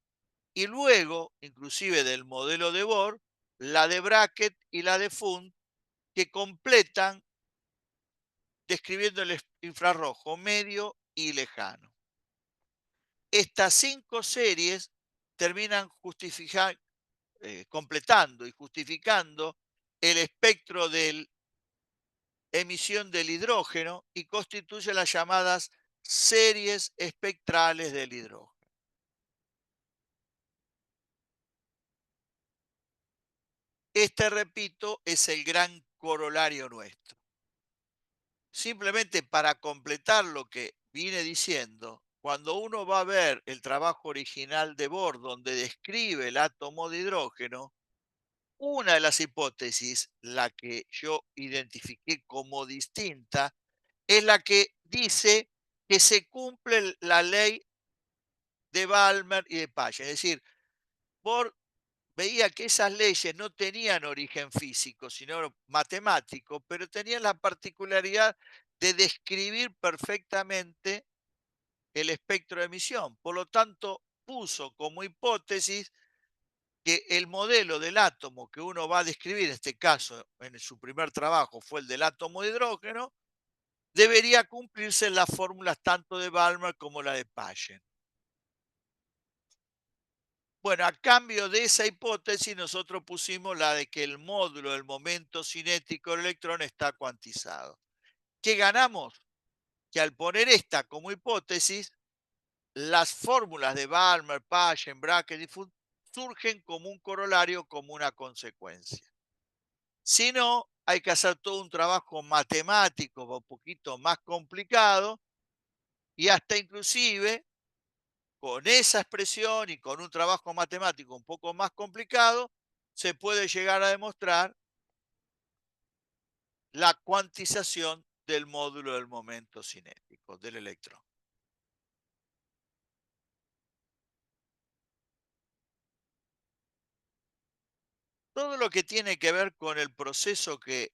y luego, inclusive del modelo de Bohr, la de Brackett y la de Pfund, que completan describiendo el infrarrojo medio y lejano. Estas cinco series terminan completando y justificando el espectro de emisión del hidrógeno y constituyen las llamadas series espectrales del hidrógeno. Este, repito, es el gran corolario nuestro. Simplemente para completar lo que vine diciendo, cuando uno va a ver el trabajo original de Bohr, donde describe el átomo de hidrógeno, una de las hipótesis, la que yo identifiqué como distinta, es la que dice que se cumple la ley de Balmer y de Paschen. Es decir, Bohr veía que esas leyes no tenían origen físico, sino matemático, pero tenían la particularidad de describir perfectamente el espectro de emisión. Por lo tanto, puso como hipótesis que el modelo del átomo que uno va a describir, en este caso, en su primer trabajo, fue el del átomo de hidrógeno, debería cumplirse las fórmulas tanto de Balmer como la de Paschen. Bueno, a cambio de esa hipótesis, nosotros pusimos la de que el módulo del momento cinético del electrón está cuantizado. ¿Qué ganamos? Que al poner esta como hipótesis, las fórmulas de Balmer, Paschen, Brackett y Pfund surgen como un corolario, como una consecuencia. Si no, hay que hacer todo un trabajo matemático un poquito más complicado y hasta inclusive con esa expresión y con un trabajo matemático un poco más complicado, se puede llegar a demostrar la cuantización del módulo del momento cinético del electrón. Todo lo que tiene que ver con el proceso que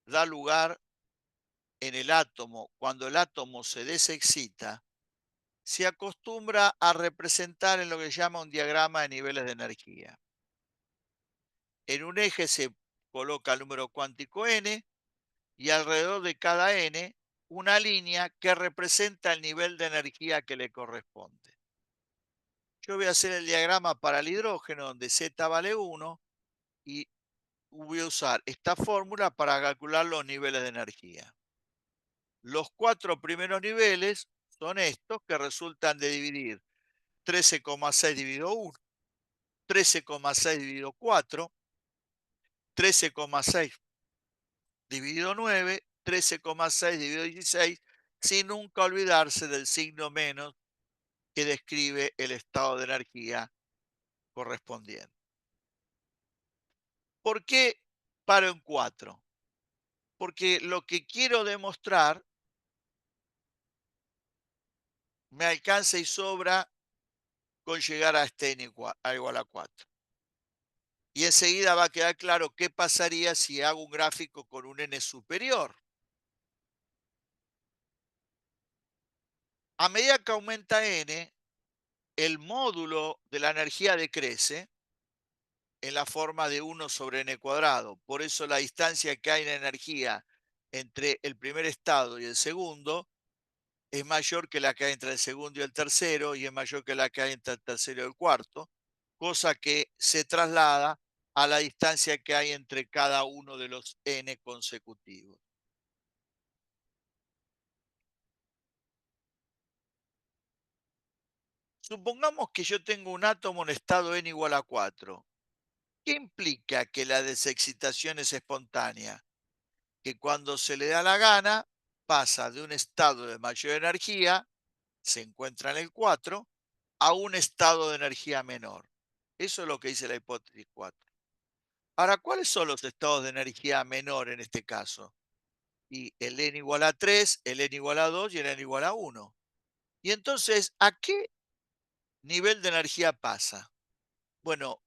da lugar en el átomo cuando el átomo se desexcita, se acostumbra a representar en lo que se llama un diagrama de niveles de energía. En un eje se coloca el número cuántico n y alrededor de cada n una línea que representa el nivel de energía que le corresponde. Yo voy a hacer el diagrama para el hidrógeno donde Z vale 1 y voy a usar esta fórmula para calcular los niveles de energía. Los cuatro primeros niveles son estos que resultan de dividir 13,6 dividido 1, 13,6 dividido 4, 13,6 dividido 9, 13,6 dividido 16, sin nunca olvidarse del signo menos que describe el estado de energía correspondiente. ¿Por qué paro en 4? Porque lo que quiero demostrar me alcanza y sobra con llegar a este n igual a 4. Y enseguida va a quedar claro qué pasaría si hago un gráfico con un n superior. A medida que aumenta n, el módulo de la energía decrece en la forma de 1 sobre n cuadrado. Por eso la distancia que hay en energía entre el primer estado y el segundo es mayor que la que hay entre el segundo y el tercero y es mayor que la que hay entre el tercero y el cuarto, cosa que se traslada a la distancia que hay entre cada uno de los n consecutivos. Supongamos que yo tengo un átomo en estado n igual a 4. ¿Qué implica que la desexcitación es espontánea? Que cuando se le da la gana pasa de un estado de mayor energía, se encuentra en el 4, a un estado de energía menor. Eso es lo que dice la hipótesis 4. Ahora, ¿cuáles son los estados de energía menor en este caso? Y el n igual a 3, el n igual a 2 y el n igual a 1. Y entonces, ¿a qué nivel de energía pasa? Bueno,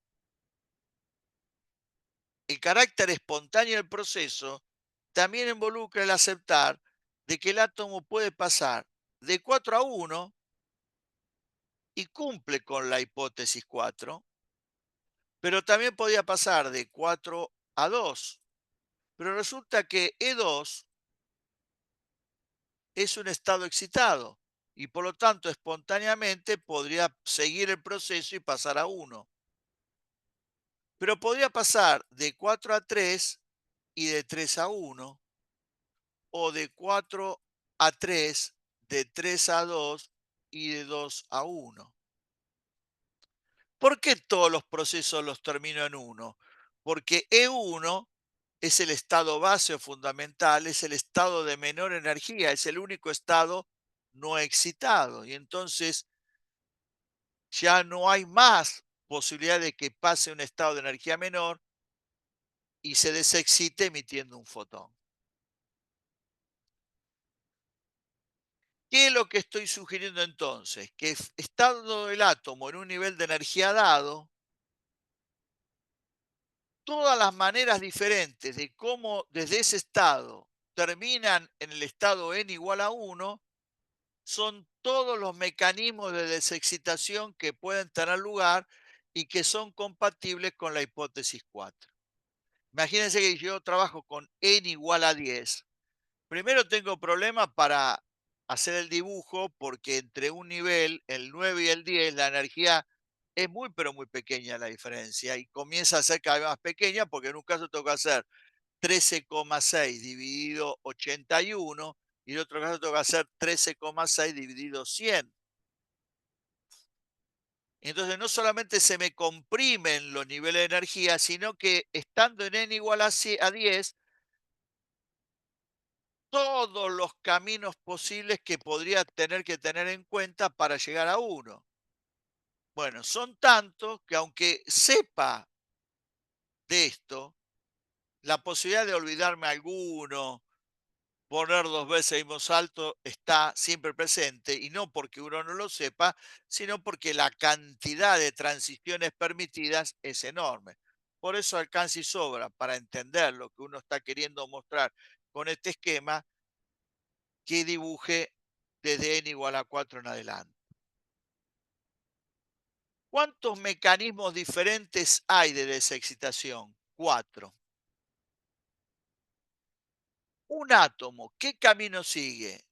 el carácter espontáneo del proceso también involucra el aceptar de que el átomo puede pasar de 4 a 1 y cumple con la hipótesis 4, pero también podía pasar de 4 a 2. Pero resulta que E2 es un estado excitado y por lo tanto espontáneamente podría seguir el proceso y pasar a 1. Pero podría pasar de 4 a 3 y de 3 a 1 o de 4 a 3, de 3 a 2 y de 2 a 1. ¿Por qué todos los procesos los termino en 1? Porque E1 es el estado base o fundamental, es el estado de menor energía, es el único estado no excitado. Y entonces ya no hay más posibilidad de que pase un estado de energía menor y se desexcite emitiendo un fotón. ¿Qué es lo que estoy sugiriendo entonces? Que estando el átomo en un nivel de energía dado, todas las maneras diferentes de cómo desde ese estado terminan en el estado n igual a 1 son todos los mecanismos de desexcitación que pueden tener lugar y que son compatibles con la hipótesis 4. Imagínense que yo trabajo con n igual a 10. Primero tengo problemas para hacer el dibujo porque entre un nivel, el 9 y el 10, la energía es muy, pero muy pequeña la diferencia y comienza a ser cada vez más pequeña porque en un caso tengo que hacer 13,6 dividido 81 y en otro caso tengo que hacer 13,6 dividido 100. Entonces no solamente se me comprimen los niveles de energía, sino que estando en n igual a 10, todos los caminos posibles que podría tener que tener en cuenta para llegar a 1. Bueno, son tantos que aunque sepa de esto, la posibilidad de olvidarme alguno, poner dos veces el mismo salto está siempre presente y no porque uno no lo sepa, sino porque la cantidad de transiciones permitidas es enorme. Por eso alcanza y sobra para entender lo que uno está queriendo mostrar con este esquema que dibuje desde n igual a 4 en adelante. ¿Cuántos mecanismos diferentes hay de desexcitación? 4. Un átomo, ¿qué camino sigue?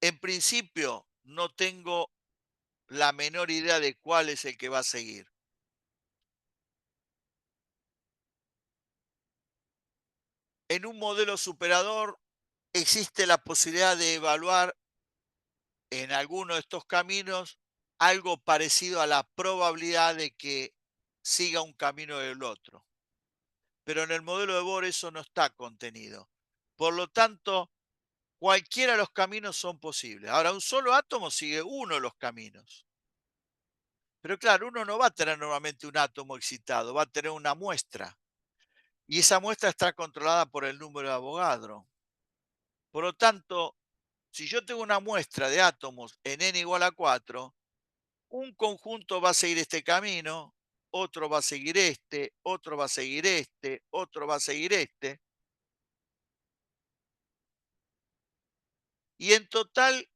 En principio, no tengo la menor idea de cuál es el que va a seguir. En un modelo superador existe la posibilidad de evaluar en alguno de estos caminos algo parecido a la probabilidad de que siga un camino del otro. pero en el modelo de Bohr eso no está contenido. Por lo tanto, cualquiera de los caminos son posibles. Ahora, un solo átomo sigue uno de los caminos. Pero claro, uno no va a tener normalmente un átomo excitado, va a tener una muestra. Y esa muestra está controlada por el número de Avogadro. Por lo tanto, si yo tengo una muestra de átomos en n igual a 4, un conjunto va a seguir este camino, otro va a seguir este, otro va a seguir este, otro va a seguir este. Y en total,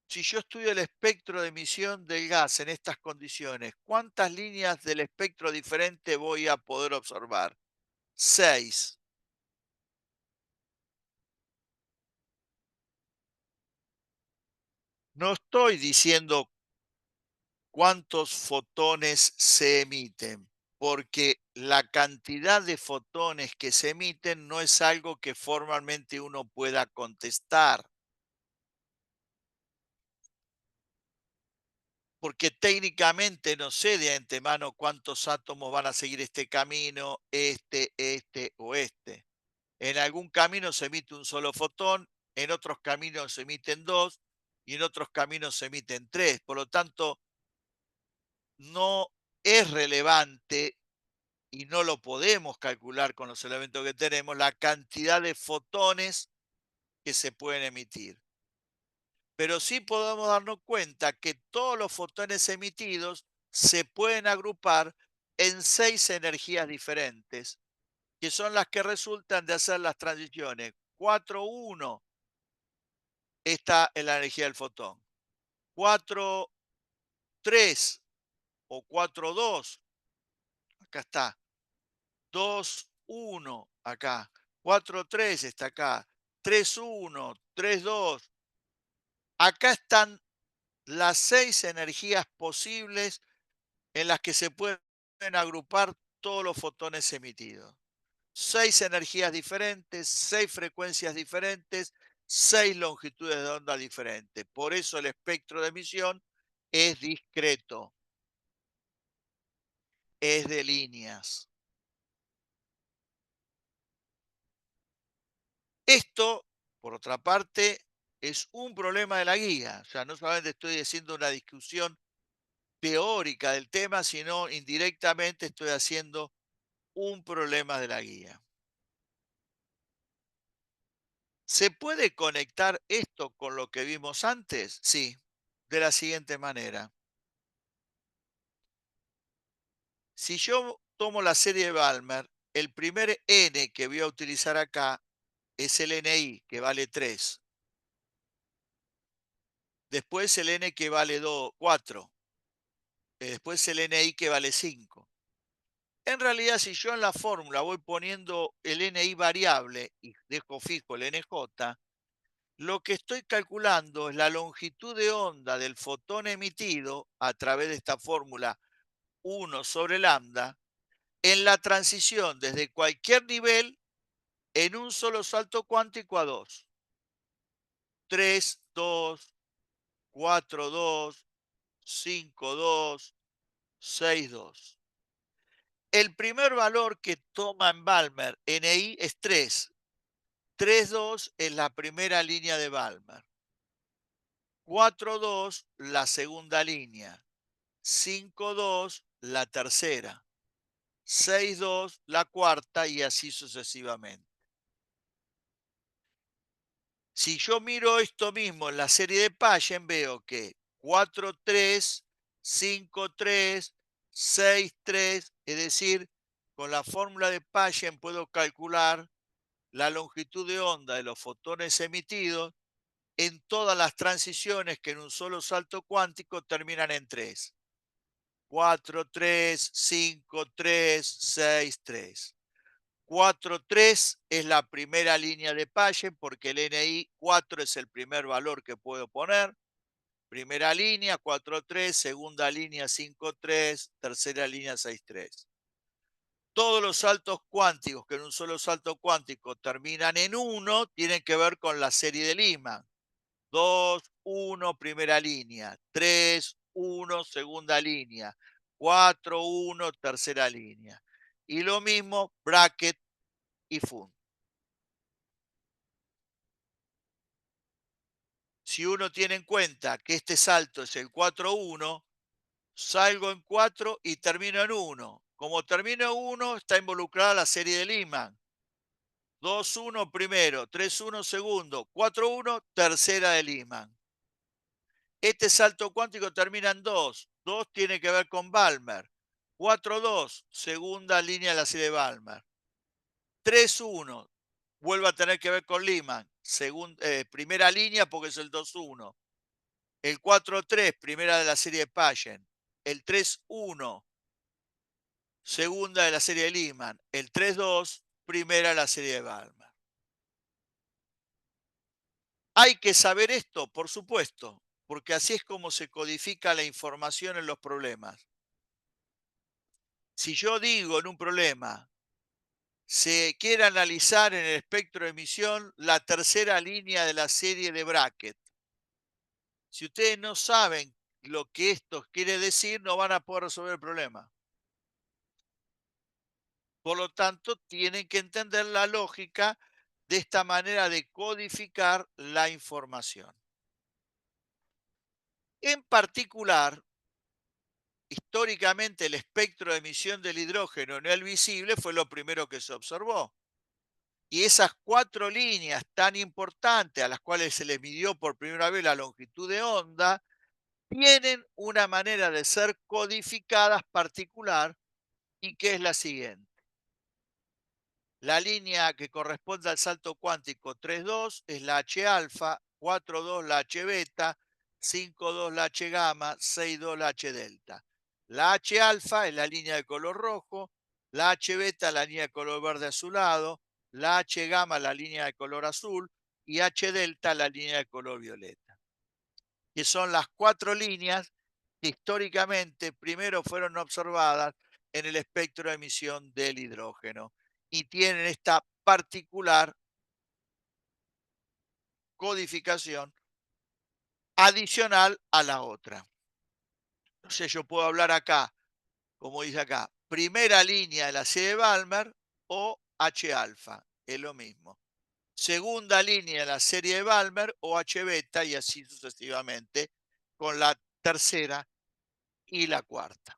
si yo estudio el espectro de emisión del gas en estas condiciones, ¿cuántas líneas del espectro diferente voy a poder observar? 6. No estoy diciendo cuántos fotones se emiten, porque la cantidad de fotones que se emiten no es algo que formalmente uno pueda contestar, porque técnicamente no sé de antemano cuántos átomos van a seguir este camino, este o este. En algún camino se emite un solo fotón, en otros caminos se emiten dos y en otros caminos se emiten tres. Por lo tanto, no es relevante y no lo podemos calcular con los elementos que tenemos, la cantidad de fotones que se pueden emitir. Pero sí podemos darnos cuenta que todos los fotones emitidos se pueden agrupar en 6 energías diferentes, que son las que resultan de hacer las transiciones 4,1 está en la energía del fotón, 4,3 o 4,2, acá está, 2,1 acá, 4,3 está acá, 3,1, 3,2. Acá están las 6 energías posibles en las que se pueden agrupar todos los fotones emitidos. 6 energías diferentes, 6 frecuencias diferentes, 6 longitudes de onda diferentes. Por eso el espectro de emisión es discreto, es de líneas. Esto, por otra parte, es un problema de la guía. O sea, no solamente estoy haciendo una discusión teórica del tema, sino indirectamente estoy haciendo un problema de la guía. ¿Se puede conectar esto con lo que vimos antes? Sí, de la siguiente manera. Si yo tomo la serie de Balmer, el primer n que voy a utilizar acá es el NI, que vale 3. Después el n que vale 4. Después el NI que vale 5. En realidad, si yo en la fórmula voy poniendo el NI variable y dejo fijo el NJ, lo que estoy calculando es la longitud de onda del fotón emitido a través de esta fórmula 1 sobre lambda en la transición desde cualquier nivel en un solo salto cuántico a 2. 3, 2, 4, 2, 5, 2, 6, 2. El primer valor que toma en Balmer, NI, es 3. 3,2 es la primera línea de Balmer. 4,2 la segunda línea. 5,2 la tercera. 6,2 la cuarta y así sucesivamente. Si yo miro esto mismo en la serie de Payen, veo que 4,3, 5,3, 6,3, es decir, con la fórmula de Payen puedo calcular la longitud de onda de los fotones emitidos en todas las transiciones que en un solo salto cuántico terminan en 3. 4, 3, 5, 3, 6, 3. 4, 3 es la primera línea de Payen porque el NI 4 es el primer valor que puedo poner. Primera línea, 4, 3, segunda línea, 5, 3, tercera línea, 6, 3. Todos los saltos cuánticos que en un solo salto cuántico terminan en 1 tienen que ver con la serie de Lyman. 2, 1, primera línea. 3, 1, segunda línea. 4, 1, tercera línea. Y lo mismo bracket y fun. Si uno tiene en cuenta que este salto es el 4-1, salgo en 4 y termino en 1. Como termino en 1, está involucrada la serie de Lyman. 2-1 primero, 3-1 segundo, 4-1 tercera de Lyman. Este salto cuántico termina en 2. 2 tiene que ver con Balmer. 4-2, segunda línea de la serie de Balmer. 3-1, vuelve a tener que ver con Lyman. Primera línea porque es el 2-1. El 4-3, primera de la serie de Payen. El 3-1, segunda de la serie de Lyman. El 3-2, primera de la serie de Balmer. ¿Hay que saber esto? Por supuesto, porque así es como se codifica la información en los problemas. Si yo digo en un problema, se quiere analizar en el espectro de emisión la tercera línea de la serie de Brackett. Si ustedes no saben lo que esto quiere decir, no van a poder resolver el problema. Por lo tanto, tienen que entender la lógica de esta manera de codificar la información. En particular, históricamente el espectro de emisión del hidrógeno en el visible fue lo primero que se observó. Y esas 4 líneas tan importantes a las cuales se les midió por primera vez la longitud de onda, tienen una manera de ser codificadas particular y que es la siguiente. La línea que corresponde al salto cuántico 3,2 es la H alfa, 4,2 la H beta, 5,2 la H gamma, 6,2 la H delta. La H alfa es la línea de color rojo, la H beta la línea de color verde azulado, la H gamma la línea de color azul y H delta la línea de color violeta. Que son las 4 líneas que históricamente primero fueron observadas en el espectro de emisión del hidrógeno y tienen esta particular codificación adicional a la otra. Entonces yo puedo hablar acá, como dice acá, primera línea de la serie de Balmer o H alfa, es lo mismo. Segunda línea de la serie de Balmer o H beta y así sucesivamente con la tercera y la cuarta.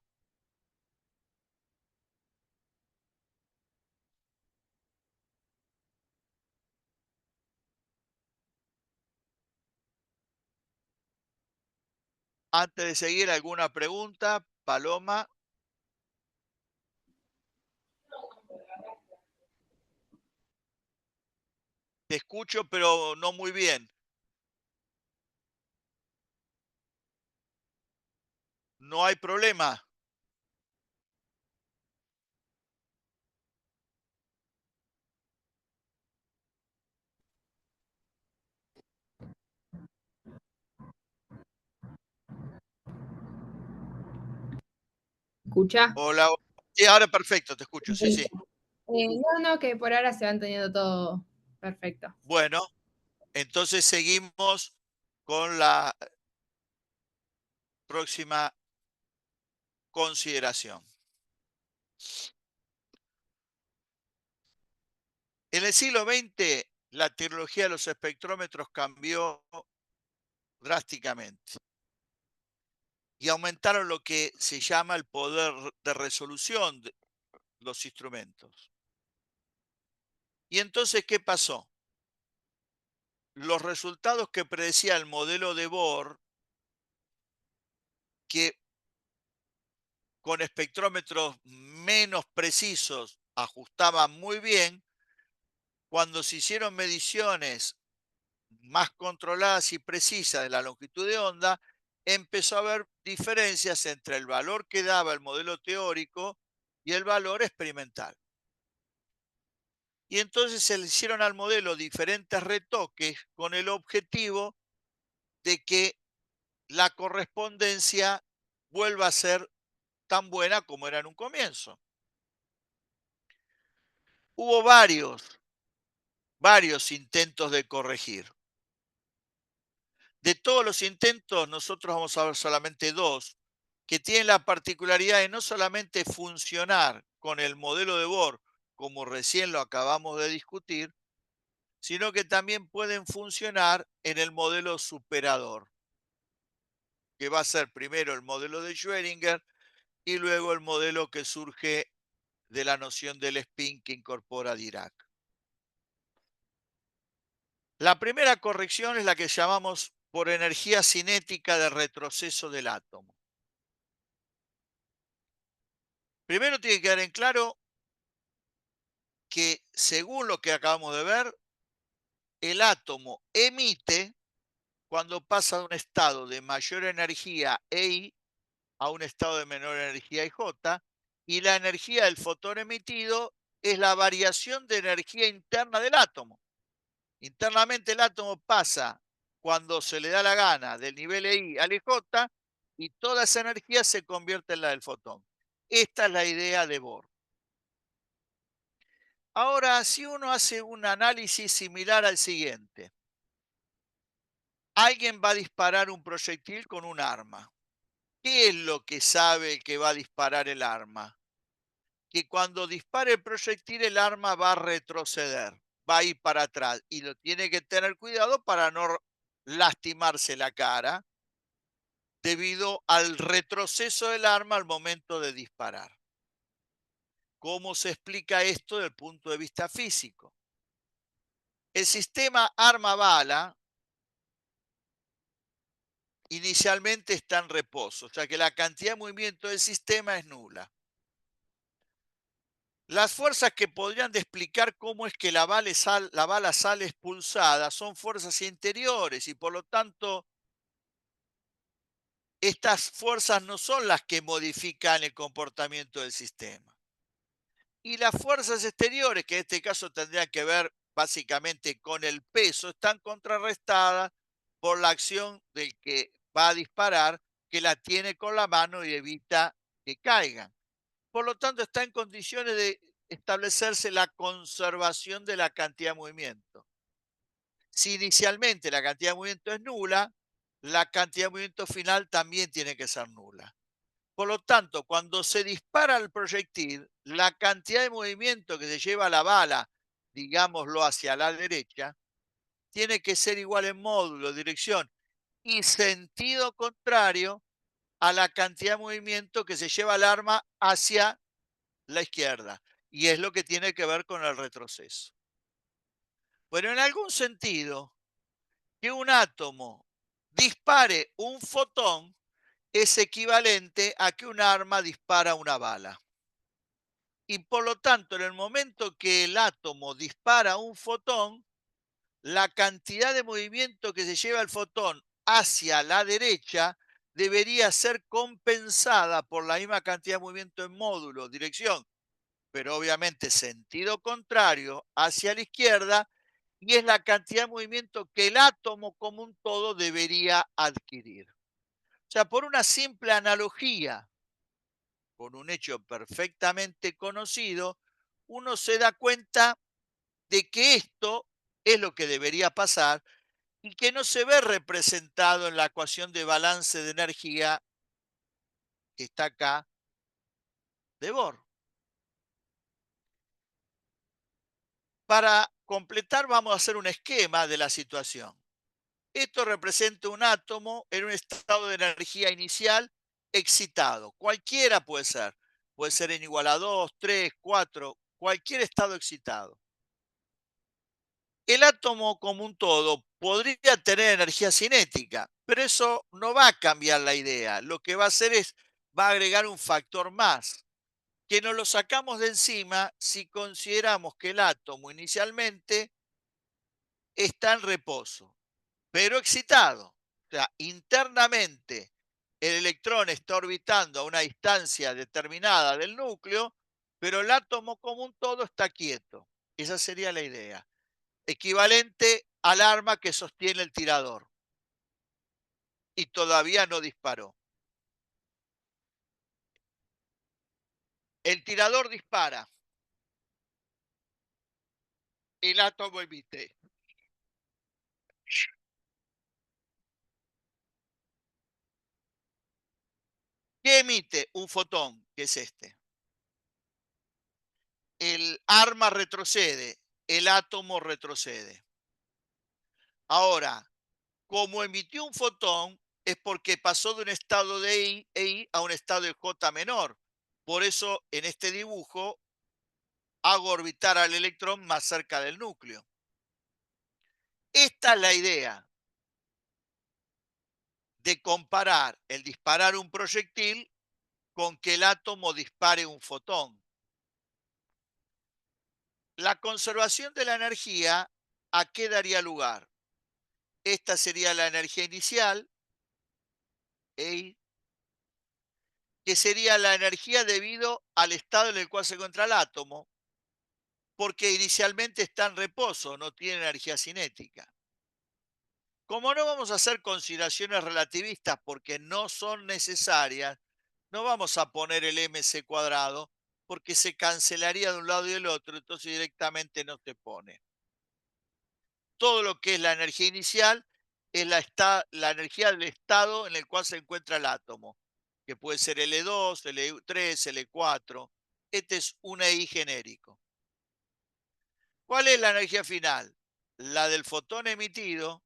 Antes de seguir, ¿alguna pregunta? Paloma, te escucho, pero no muy bien. No hay problema.
¿Escucha?
Hola. Sí, ahora perfecto, te escucho. Sí, sí.
No, que por ahora se van teniendo todo perfecto.
Bueno, entonces seguimos con la próxima consideración. En el siglo XX, la tecnología de los espectrómetros cambió drásticamente y aumentaron lo que se llama el poder de resolución de los instrumentos. Y entonces, ¿qué pasó? Los resultados que predecía el modelo de Bohr, que con espectrómetros menos precisos ajustaban muy bien, cuando se hicieron mediciones más controladas y precisas de la longitud de onda, empezó a haber diferencias entre el valor que daba el modelo teórico y el valor experimental. Y entonces se le hicieron al modelo diferentes retoques con el objetivo de que la correspondencia vuelva a ser tan buena como era en un comienzo. Hubo varios intentos de corregir. De todos los intentos, nosotros vamos a ver solamente 2 que tienen la particularidad de no solamente funcionar con el modelo de Bohr, como recién lo acabamos de discutir, sino que también pueden funcionar en el modelo superador, que va a ser primero el modelo de Schrödinger y luego el modelo que surge de la noción del spin que incorpora Dirac. La primera corrección es la que llamamos por energía cinética de retroceso del átomo. Primero tiene que quedar en claro que, según lo que acabamos de ver, el átomo emite cuando pasa de un estado de mayor energía EI a un estado de menor energía IJ, y la energía del fotón emitido es la variación de energía interna del átomo. Internamente el átomo pasa, cuando se le da la gana, del nivel EI al IJ, y toda esa energía se convierte en la del fotón. Esta es la idea de Bohr. Ahora, si uno hace un análisis similar al siguiente, alguien va a disparar un proyectil con un arma. ¿Qué es lo que sabe el que va a disparar el arma? Que cuando dispare el proyectil, el arma va a retroceder, va a ir para atrás, y lo tiene que tener cuidado para no lastimarse la cara debido al retroceso del arma al momento de disparar. ¿Cómo se explica esto desde el punto de vista físico? El sistema arma-bala inicialmente está en reposo, o sea que la cantidad de movimiento del sistema es nula. Las fuerzas que podrían explicar cómo es que la bala sale expulsada son fuerzas interiores, y por lo tanto estas fuerzas no son las que modifican el comportamiento del sistema. Y las fuerzas exteriores, que en este caso tendrían que ver básicamente con el peso, están contrarrestadas por la acción del que va a disparar, que la tiene con la mano y evita que caigan. Por lo tanto, está en condiciones de establecerse la conservación de la cantidad de movimiento. Si inicialmente la cantidad de movimiento es nula, la cantidad de movimiento final también tiene que ser nula. Por lo tanto, cuando se dispara el proyectil, la cantidad de movimiento que se lleva la bala, digámoslo, hacia la derecha, tiene que ser igual en módulo, dirección y sentido contrario a la cantidad de movimiento que se lleva el arma hacia la izquierda. Y es lo que tiene que ver con el retroceso. Pero en algún sentido, que un átomo dispare un fotón es equivalente a que un arma dispara una bala. Y por lo tanto, en el momento que el átomo dispara un fotón, la cantidad de movimiento que se lleva el fotón hacia la derecha debería ser compensada por la misma cantidad de movimiento en módulo, dirección, pero obviamente sentido contrario hacia la izquierda, y es la cantidad de movimiento que el átomo como un todo debería adquirir. O sea, por una simple analogía con un hecho perfectamente conocido, uno se da cuenta de que esto es lo que debería pasar y que no se ve representado en la ecuación de balance de energía que está acá de Bohr. Para completar, vamos a hacer un esquema de la situación. Esto representa un átomo en un estado de energía inicial excitado. Cualquiera puede ser. Puede ser en igual a 2, 3, 4, cualquier estado excitado. El átomo como un todo podría tener energía cinética, pero eso no va a cambiar la idea. Lo que va a hacer es, va a agregar un factor más, que nos lo sacamos de encima si consideramos que el átomo inicialmente está en reposo, pero excitado. O sea, internamente el electrón está orbitando a una distancia determinada del núcleo, pero el átomo como un todo está quieto. Esa sería la idea. Equivalente al arma que sostiene el tirador y todavía no disparó. El tirador dispara, el átomo emite. ¿Qué emite un fotón? Que es este. el arma retrocede, el átomo retrocede. Ahora, como emitió un fotón, es porque pasó de un estado de I a un estado de J menor. Por eso, en este dibujo, hago orbitar al electrón más cerca del núcleo. Esta es la idea de comparar el disparar un proyectil con que el átomo dispare un fotón. La conservación de la energía, ¿a qué daría lugar? Esta sería la energía inicial, E, que sería la energía debido al estado en el cual se encuentra el átomo, porque inicialmente está en reposo, no tiene energía cinética. Como no vamos a hacer consideraciones relativistas porque no son necesarias, no vamos a poner el mc cuadrado porque se cancelaría de un lado y del otro, entonces directamente no se pone. Todo lo que es la energía inicial es la energía del estado en el cual se encuentra el átomo, que puede ser L2, L3, L4. Este es un EI genérico. ¿Cuál es la energía final? La del fotón emitido,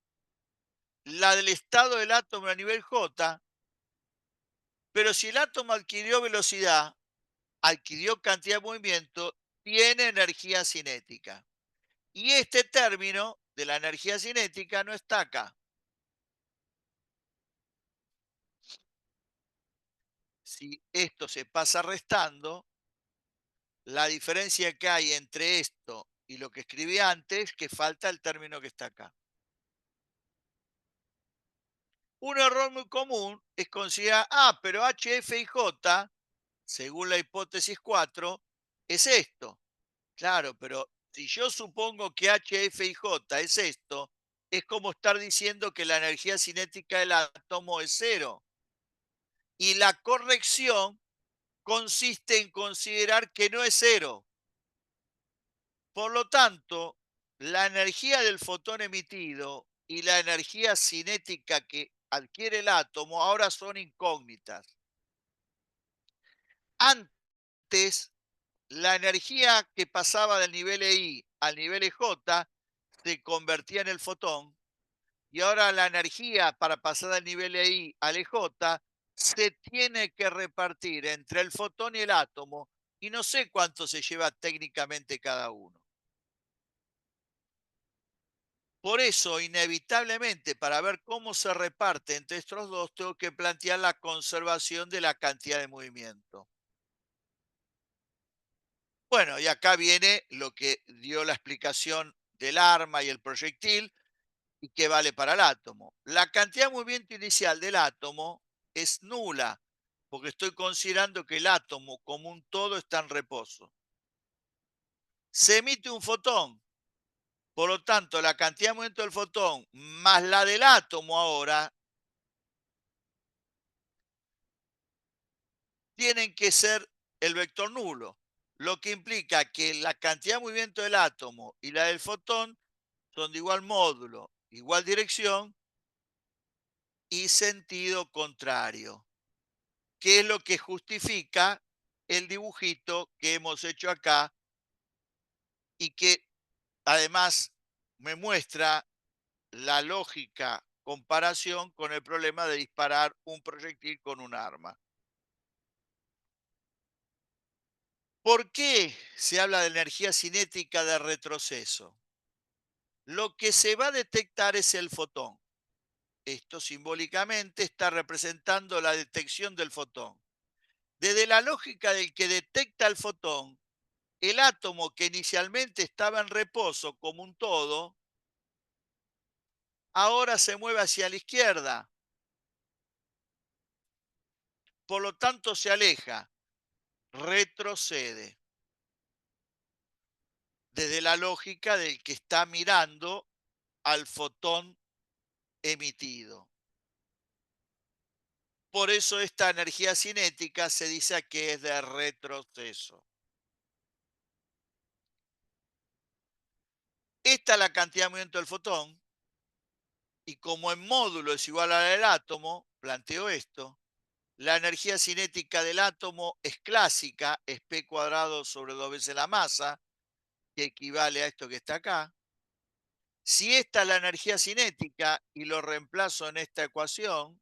la del estado del átomo a nivel J, pero si el átomo adquirió velocidad, adquirió cantidad de movimiento, tiene energía cinética. Y este término de la energía cinética no está acá. Si esto se pasa restando, la diferencia que hay entre esto y lo que escribí antes, que falta el término que está acá. Un error muy común es considerar, pero HF y J, según la hipótesis 4, es esto. Claro, pero si yo supongo que HF y J es esto, es como estar diciendo que la energía cinética del átomo es cero. Y la corrección consiste en considerar que no es cero. Por lo tanto, la energía del fotón emitido y la energía cinética que adquiere el átomo ahora son incógnitas. Antes, la energía que pasaba del nivel EI al nivel EJ se convertía en el fotón y ahora la energía para pasar del nivel EI al EJ se tiene que repartir entre el fotón y el átomo y no sé cuánto se lleva técnicamente cada uno. Por eso, inevitablemente, para ver cómo se reparte entre estos dos, tengo que plantear la conservación de la cantidad de movimiento. Bueno, y acá viene lo que dio la explicación del arma y el proyectil y que vale para el átomo. La cantidad de movimiento inicial del átomo es nula, porque estoy considerando que el átomo como un todo está en reposo. Se emite un fotón, por lo tanto, la cantidad de movimiento del fotón más la del átomo ahora tienen que ser el vector nulo, lo que implica que la cantidad de movimiento del átomo y la del fotón son de igual módulo, igual dirección y sentido contrario, que es lo que justifica el dibujito que hemos hecho acá y que además me muestra la lógica comparación con el problema de disparar un proyectil con un arma. ¿Por qué se habla de energía cinética de retroceso? Lo que se va a detectar es el fotón. Esto simbólicamente está representando la detección del fotón. Desde la lógica del que detecta el fotón, el átomo que inicialmente estaba en reposo como un todo, ahora se mueve hacia la izquierda. Por lo tanto, se aleja, retrocede. Desde la lógica del que está mirando al fotón emitido. Por eso esta energía cinética se dice que es de retroceso. Esta es la cantidad de movimiento del fotón y como en módulo es igual a la del átomo, planteo esto, La energía cinética del átomo es clásica, es P cuadrado sobre 2 veces la masa, que equivale a esto que está acá. Si esta es la energía cinética y lo reemplazo en esta ecuación,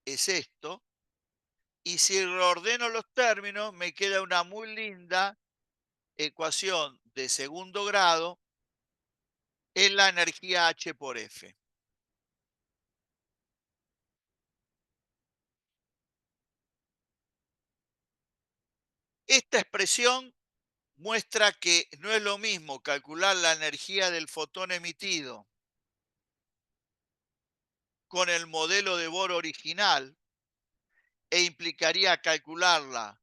es esto. Y si reordeno los términos, me queda una muy linda ecuación de segundo grado en la energía H por F. Esta expresión muestra que no es lo mismo calcular la energía del fotón emitido con el modelo de Bohr original e implicaría calcularla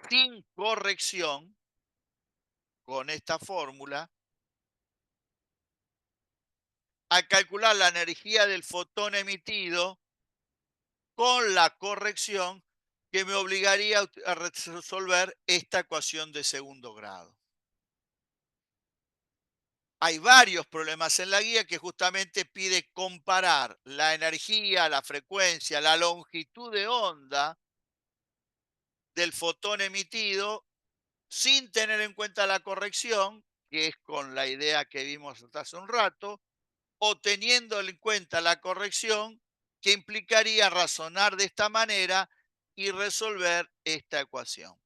sin corrección con esta fórmula, a calcular la energía del fotón emitido con la corrección que me obligaría a resolver esta ecuación de segundo grado. Hay varios problemas en la guía que justamente pide comparar la energía, la frecuencia, la longitud de onda del fotón emitido sin tener en cuenta la corrección, que es con la idea que vimos hasta hace un rato, o teniendo en cuenta la corrección, que implicaría razonar de esta manera y resolver esta ecuación.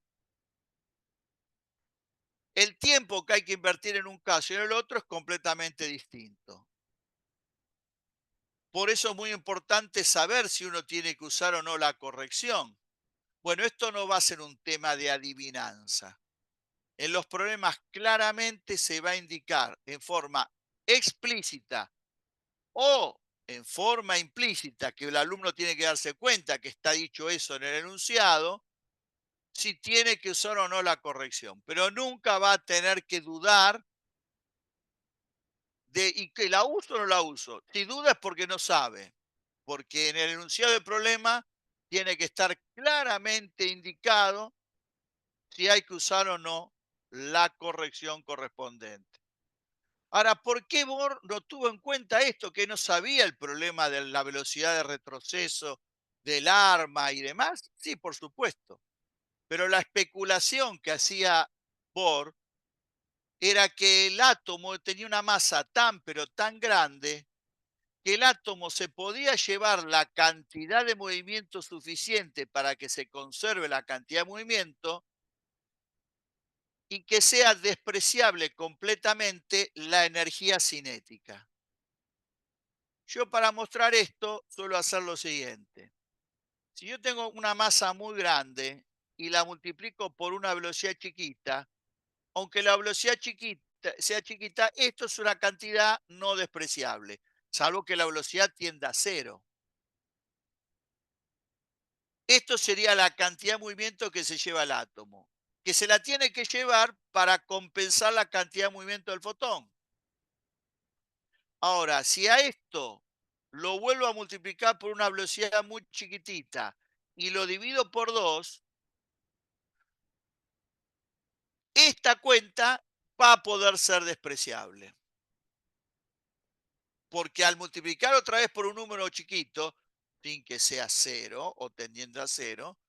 El tiempo que hay que invertir en un caso y en el otro es completamente distinto. Por eso es muy importante saber si uno tiene que usar o no la corrección. Bueno, esto no va a ser un tema de adivinanza. En los problemas claramente se va a indicar en forma explícita o en forma implícita, que el alumno tiene que darse cuenta que está dicho eso en el enunciado, si tiene que usar o no la corrección. Pero nunca va a tener que dudar de y que la uso o no la uso. Si duda es porque no sabe, porque en el enunciado del problema tiene que estar claramente indicado si hay que usar o no la corrección correspondiente. Ahora, ¿por qué Bohr no tuvo en cuenta esto? Que no sabía el problema de la velocidad de retroceso del arma y demás. Sí, por supuesto. Pero la especulación que hacía Bohr era que el átomo tenía una masa tan, pero tan grande, que el átomo se podía llevar la cantidad de movimiento suficiente para que se conserve la cantidad de movimiento y que sea despreciable completamente la energía cinética. Yo para mostrar esto suelo hacer lo siguiente. Si yo tengo una masa muy grande y la multiplico por una velocidad chiquita, aunque la velocidad sea chiquita, esto es una cantidad no despreciable, salvo que la velocidad tienda a cero. Esto sería la cantidad de movimiento que se lleva el átomo, que se la tiene que llevar para compensar la cantidad de movimiento del fotón. Ahora, si a esto lo vuelvo a multiplicar por una velocidad muy chiquitita y lo divido por 2, esta cuenta va a poder ser despreciable. Porque al multiplicar otra vez por un número chiquito, sin que sea cero o tendiendo a cero,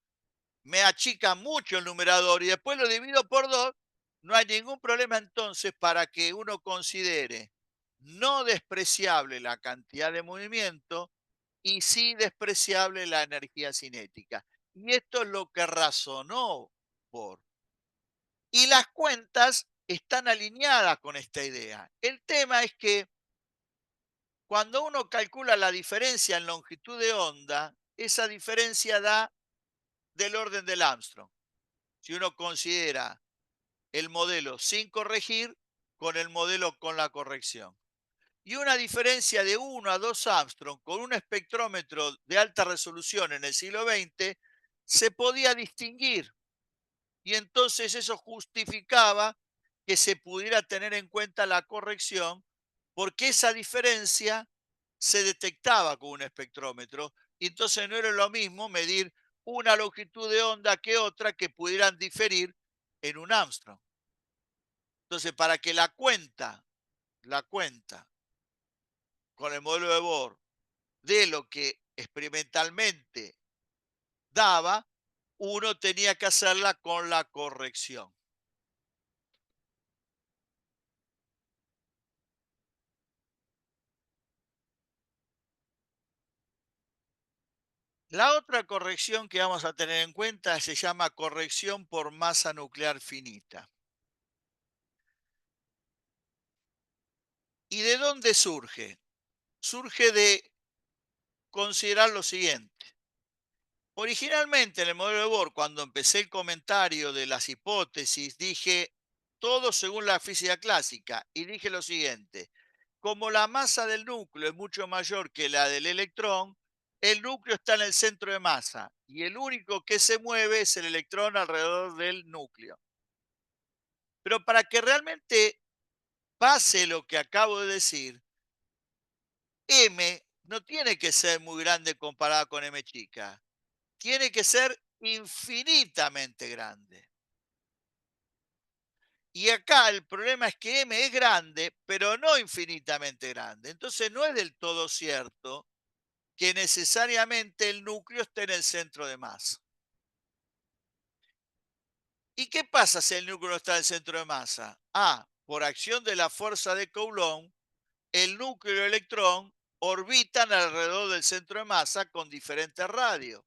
me achica mucho el numerador y después lo divido por 2, no hay ningún problema entonces para que uno considere no despreciable la cantidad de movimiento y sí despreciable la energía cinética. Y esto es lo que razonó Bohr. Y las cuentas están alineadas con esta idea. El tema es que cuando uno calcula la diferencia en longitud de onda, esa diferencia da del orden del Armstrong. Si uno considera el modelo sin corregir con el modelo con la corrección. Y una diferencia de 1 a 2 Armstrong con un espectrómetro de alta resolución en el siglo XX se podía distinguir. Y entonces eso justificaba que se pudiera tener en cuenta la corrección porque esa diferencia se detectaba con un espectrómetro y entonces no era lo mismo medir una longitud de onda que otra que pudieran diferir en un Armstrong. Entonces, para que la cuenta con el modelo de Bohr de lo que experimentalmente daba, uno tenía que hacerla con la corrección. La otra corrección que vamos a tener en cuenta se llama corrección por masa nuclear finita. ¿Y de dónde surge? Surge de considerar lo siguiente. Originalmente en el modelo de Bohr, cuando empecé el comentario de las hipótesis, dije todo según la física clásica y dije lo siguiente. Como la masa del núcleo es mucho mayor que la del electrón, el núcleo está en el centro de masa y el único que se mueve es el electrón alrededor del núcleo. Pero para que realmente pase lo que acabo de decir, M no tiene que ser muy grande comparada con M chica. Tiene que ser infinitamente grande. Y acá el problema es que M es grande, pero no infinitamente grande. Entonces no es del todo cierto que necesariamente el núcleo esté en el centro de masa. ¿Y qué pasa si el núcleo no está en el centro de masa? Por acción de la fuerza de Coulomb, el núcleo y el electrón orbitan alrededor del centro de masa con diferentes radios.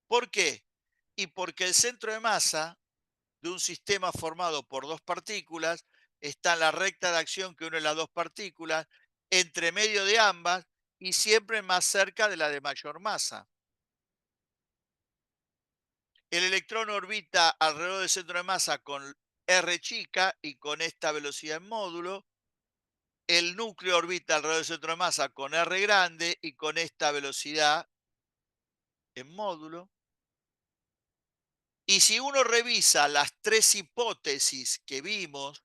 ¿Por qué? Y porque el centro de masa de un sistema formado por dos partículas está en la recta de acción que une las dos partículas, entre medio de ambas y siempre más cerca de la de mayor masa. El electrón orbita alrededor del centro de masa con r chica y con esta velocidad en módulo. El núcleo orbita alrededor del centro de masa con r grande y con esta velocidad en módulo. Y si uno revisa las tres hipótesis que vimos,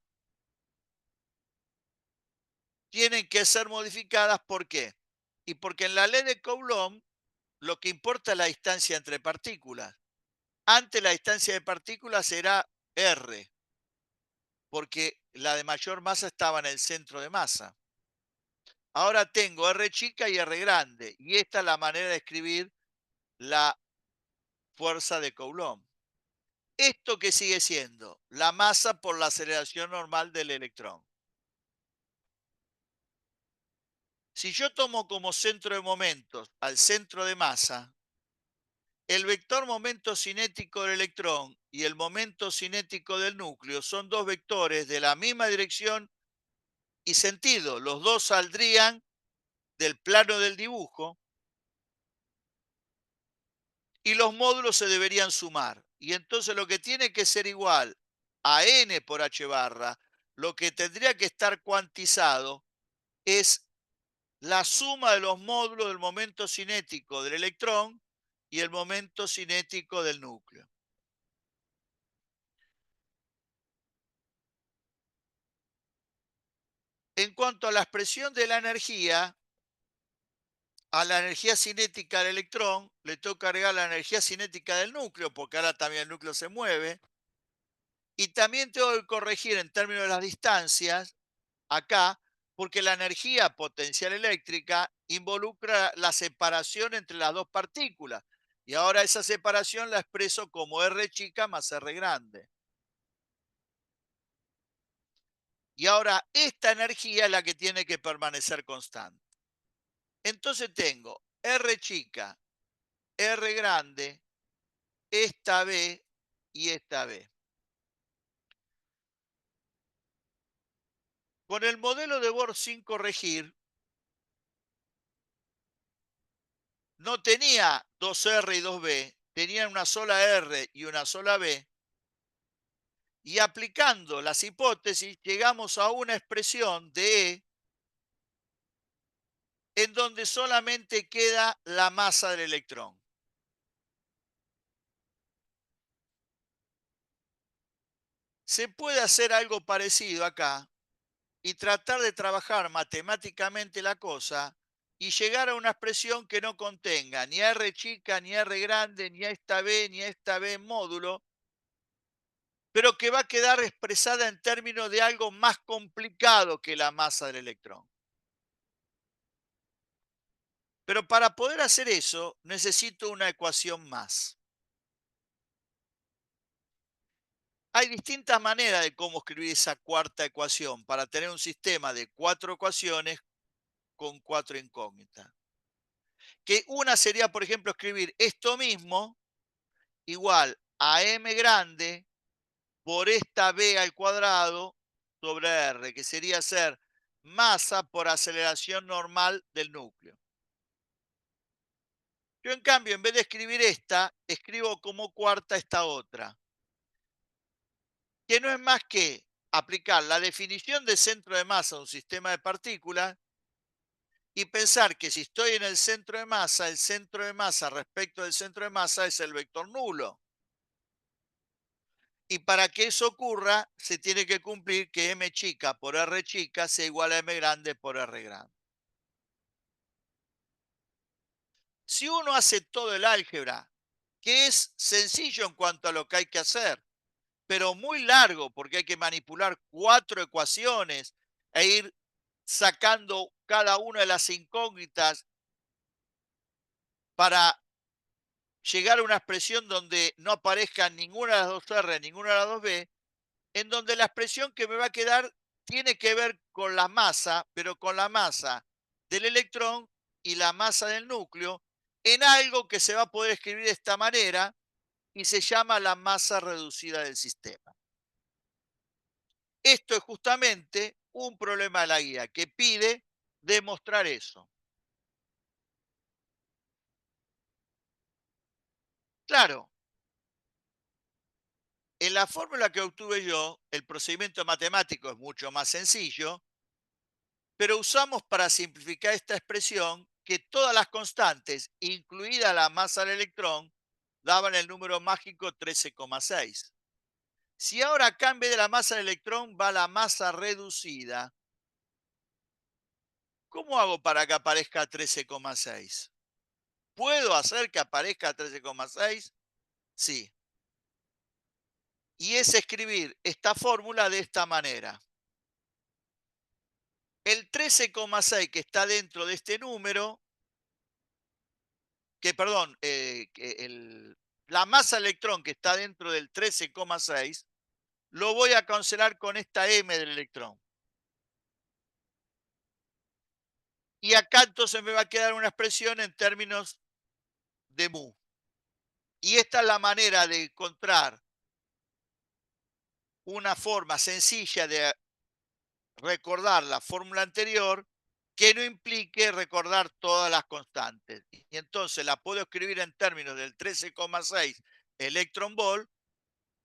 tienen que ser modificadas. ¿Por qué? Y porque en la ley de Coulomb lo que importa es la distancia entre partículas. Antes la distancia de partículas era r, porque la de mayor masa estaba en el centro de masa. Ahora tengo R chica y R grande, y esta es la manera de escribir la fuerza de Coulomb. ¿Esto qué sigue siendo? La masa por la aceleración normal del electrón. Si yo tomo como centro de momentos al centro de masa, el vector momento cinético del electrón y el momento cinético del núcleo son dos vectores de la misma dirección y sentido. Los dos saldrían del plano del dibujo y los módulos se deberían sumar. Y entonces lo que tiene que ser igual a n por h barra, lo que tendría que estar cuantizado es la suma de los módulos del momento cinético del electrón y el momento cinético del núcleo. En cuanto a la expresión de la energía, a la energía cinética del electrón le toca agregar la energía cinética del núcleo, porque ahora también el núcleo se mueve. Y también tengo que corregir en términos de las distancias acá, porque la energía potencial eléctrica involucra la separación entre las dos partículas. Y ahora esa separación la expreso como R chica más R grande. Y ahora esta energía es la que tiene que permanecer constante. Entonces tengo R chica, R grande, esta B y esta B. Con el modelo de Bohr sin corregir, no tenía dos R y dos B, tenían una sola R y una sola B, y aplicando las hipótesis llegamos a una expresión de E en donde solamente queda la masa del electrón. Se puede hacer algo parecido acá y tratar de trabajar matemáticamente la cosa y llegar a una expresión que no contenga ni a R chica, ni a R grande, ni a esta B, ni a esta B en módulo, pero que va a quedar expresada en términos de algo más complicado que la masa del electrón. Pero para poder hacer eso, necesito una ecuación más. Hay distintas maneras de cómo escribir esa cuarta ecuación para tener un sistema de 4 ecuaciones con 4 incógnitas. Que una sería, por ejemplo, escribir esto mismo igual a m grande por esta b al cuadrado sobre r, que sería ser masa por aceleración normal del núcleo. Yo, en cambio, en vez de escribir esta, escribo como cuarta esta otra, que no es más que aplicar la definición de centro de masa a un sistema de partículas y pensar que si estoy en el centro de masa respecto del centro de masa es el vector nulo. Y para que eso ocurra, se tiene que cumplir que m chica por r chica sea igual a m grande por r grande. Si uno hace todo el álgebra, que es sencillo en cuanto a lo que hay que hacer, pero muy largo porque hay que manipular 4 ecuaciones e ir sacando cada una de las incógnitas para llegar a una expresión donde no aparezcan ninguna de las dos R, ninguna de las dos B, en donde la expresión que me va a quedar tiene que ver con la masa, pero con la masa del electrón y la masa del núcleo, en algo que se va a poder escribir de esta manera y se llama la masa reducida del sistema. Esto es justamente un problema de la guía que pide demostrar eso. Claro, en la fórmula que obtuve yo, el procedimiento matemático es mucho más sencillo, pero usamos para simplificar esta expresión que todas las constantes, incluida la masa del electrón, daban el número mágico 13,6. Si ahora acá en vez de la masa del electrón va la masa reducida, ¿cómo hago para que aparezca 13,6? ¿Puedo hacer que aparezca 13,6? Sí. Y es escribir esta fórmula de esta manera. El 13,6 que está dentro de este número, perdón, la masa de electrón que está dentro del 13,6, lo voy a cancelar con esta m del electrón. Y acá entonces me va a quedar una expresión en términos de mu. Y esta es la manera de encontrar una forma sencilla de recordar la fórmula anterior que no implique recordar todas las constantes. Y entonces la puedo escribir en términos del 13,6 electron volt,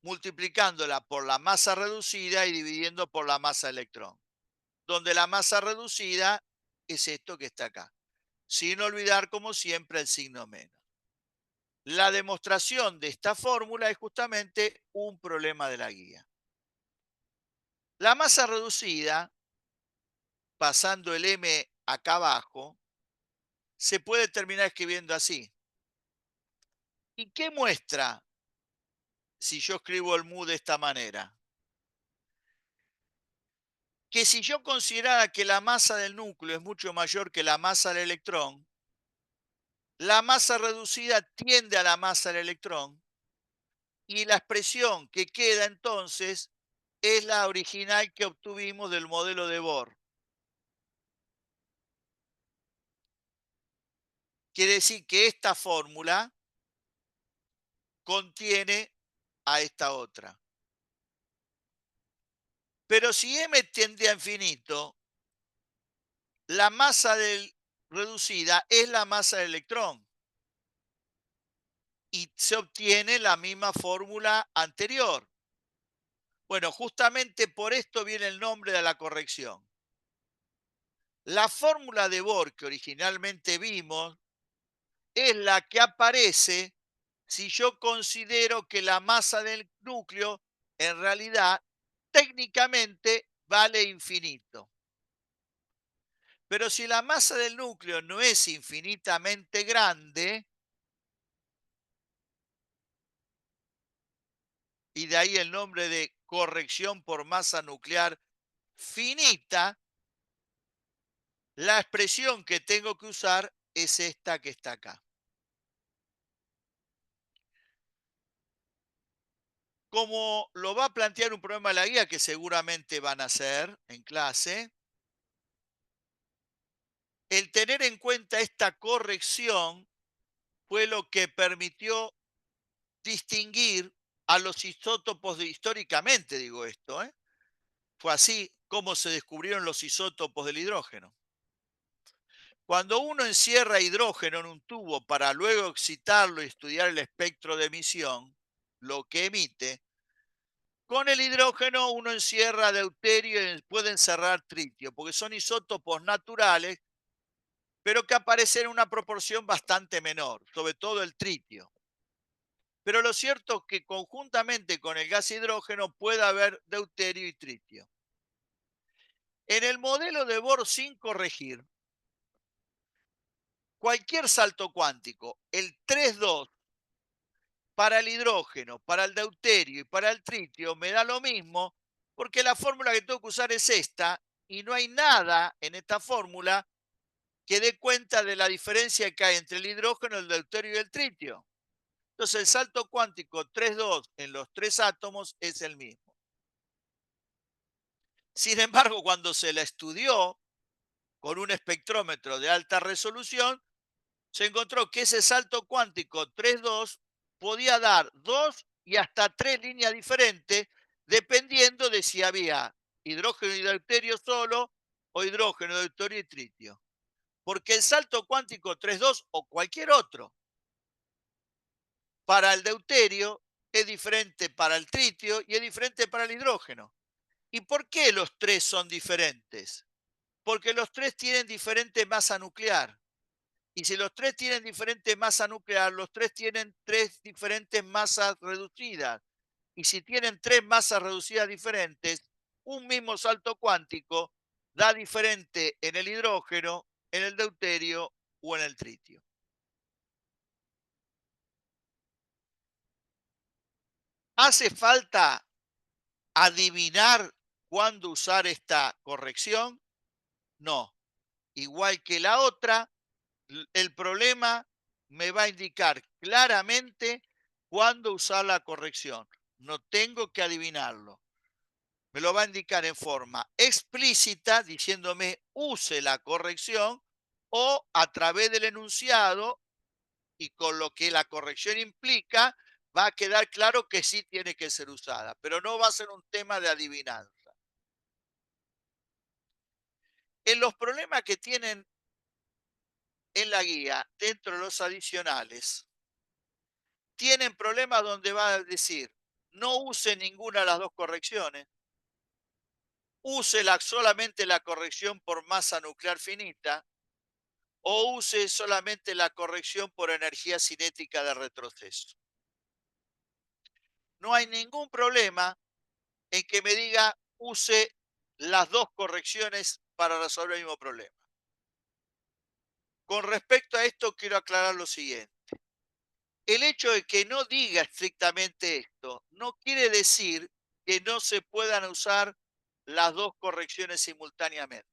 multiplicándola por la masa reducida y dividiendo por la masa electrón, donde la masa reducida es esto que está acá, sin olvidar, como siempre, el signo menos. La demostración de esta fórmula es justamente un problema de la guía. La masa reducida, pasando el m acá abajo, se puede terminar escribiendo así. ¿Y qué muestra si yo escribo el mu de esta manera? Que si yo considerara que la masa del núcleo es mucho mayor que la masa del electrón, la masa reducida tiende a la masa del electrón y la expresión que queda entonces es la original que obtuvimos del modelo de Bohr. Quiere decir que esta fórmula contiene a esta otra. Pero si m tiende a infinito, la masa reducida es la masa del electrón y se obtiene la misma fórmula anterior. Bueno, justamente por esto viene el nombre de la corrección. La fórmula de Bohr que originalmente vimos es la que aparece si yo considero que la masa del núcleo en realidad técnicamente vale infinito. Pero si la masa del núcleo no es infinitamente grande, y de ahí el nombre de corrección por masa nuclear finita, la expresión que tengo que usar es esta que está acá. Como lo va a plantear un problema de la guía, que seguramente van a hacer en clase, el tener en cuenta esta corrección fue lo que permitió distinguir a los isótopos históricamente, digo esto, ¿eh? Fue así como se descubrieron los isótopos del hidrógeno. Cuando uno encierra hidrógeno en un tubo para luego excitarlo y estudiar el espectro de emisión, lo que emite, con el hidrógeno uno encierra deuterio y puede encerrar tritio, porque son isótopos naturales, pero que aparecen en una proporción bastante menor, sobre todo el tritio. Pero lo cierto es que conjuntamente con el gas hidrógeno puede haber deuterio y tritio. En el modelo de Bohr sin corregir, cualquier salto cuántico, el 3,2 para el hidrógeno, para el deuterio y para el tritio, me da lo mismo, porque la fórmula que tengo que usar es esta, y no hay nada en esta fórmula que dé cuenta de la diferencia que hay entre el hidrógeno, el deuterio y el tritio. Entonces el salto cuántico 3,2 en los tres átomos es el mismo. Sin embargo, cuando se la estudió con un espectrómetro de alta resolución, se encontró que ese salto cuántico 3,2 podía dar dos y hasta tres líneas diferentes, dependiendo de si había hidrógeno y deuterio solo o hidrógeno, deuterio y tritio. Porque el salto cuántico 3,2 o cualquier otro para el deuterio es diferente para el tritio y es diferente para el hidrógeno. ¿Y por qué los tres son diferentes? Porque los tres tienen diferente masa nuclear. Y si los tres tienen diferente masa nuclear, los tres tienen tres diferentes masas reducidas. Y si tienen tres masas reducidas diferentes, un mismo salto cuántico da diferente en el hidrógeno, en el deuterio o en el tritio. ¿Hace falta adivinar cuándo usar esta corrección? No. Igual que la otra, el problema me va a indicar claramente cuándo usar la corrección. No tengo que adivinarlo. Me lo va a indicar en forma explícita, diciéndome use la corrección, o a través del enunciado y con lo que la corrección implica, va a quedar claro que sí tiene que ser usada, pero no va a ser un tema de adivinanza. En los problemas que tienen en la guía, dentro de los adicionales, tienen problemas donde va a decir, no use ninguna de las dos correcciones, use solamente la corrección por masa nuclear finita, o use solamente la corrección por energía cinética de retroceso. No hay ningún problema en que me diga use las dos correcciones para resolver el mismo problema. Con respecto a esto, quiero aclarar lo siguiente. El hecho de que no diga estrictamente esto no quiere decir que no se puedan usar las dos correcciones simultáneamente.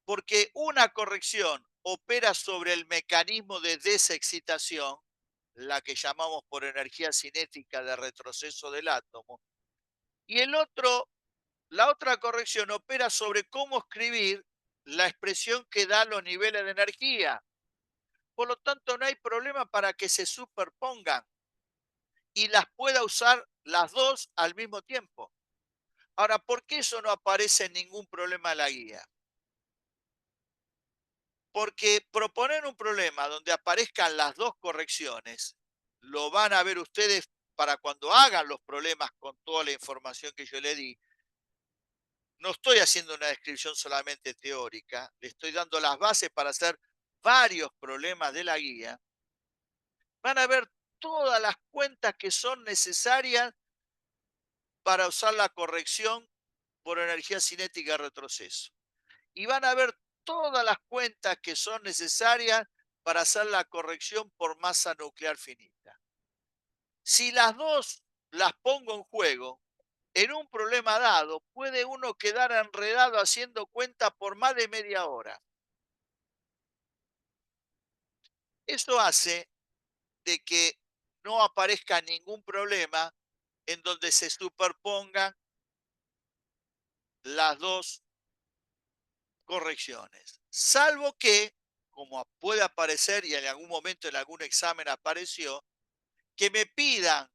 Porque una corrección opera sobre el mecanismo de desexcitación, la que llamamos por energía cinética de retroceso del átomo, y la otra corrección opera sobre cómo escribir la expresión que da los niveles de energía. Por lo tanto, no hay problema para que se superpongan y las pueda usar las dos al mismo tiempo. Ahora, ¿por qué eso no aparece en ningún problema de la guía? Porque proponer un problema donde aparezcan las dos correcciones, lo van a ver ustedes para cuando hagan los problemas con toda la información que yo le di. No estoy haciendo una descripción solamente teórica, le estoy dando las bases para hacer varios problemas de la guía. Van a ver todas las cuentas que son necesarias para usar la corrección por energía cinética de retroceso. Y van a ver todas las cuentas que son necesarias para hacer la corrección por masa nuclear finita. Si las dos las pongo en juego, en un problema dado, puede uno quedar enredado haciendo cuenta por más de media hora. Eso hace de que no aparezca ningún problema en donde se superpongan las dos correcciones, salvo que, como puede aparecer y en algún momento en algún examen apareció, que me pidan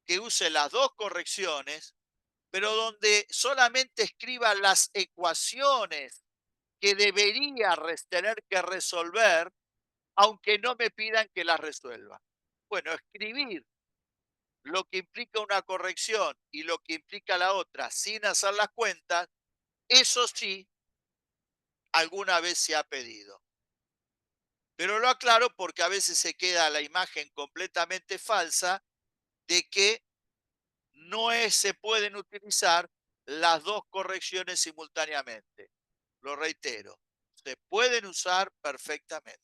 que use las dos correcciones, pero donde solamente escriba las ecuaciones que debería tener que resolver, aunque no me pidan que las resuelva. Bueno, escribir lo que implica una corrección y lo que implica la otra sin hacer las cuentas, eso sí, alguna vez se ha pedido. Pero lo aclaro porque a veces se queda la imagen completamente falsa de que se pueden utilizar las dos correcciones simultáneamente. Lo reitero, se pueden usar perfectamente.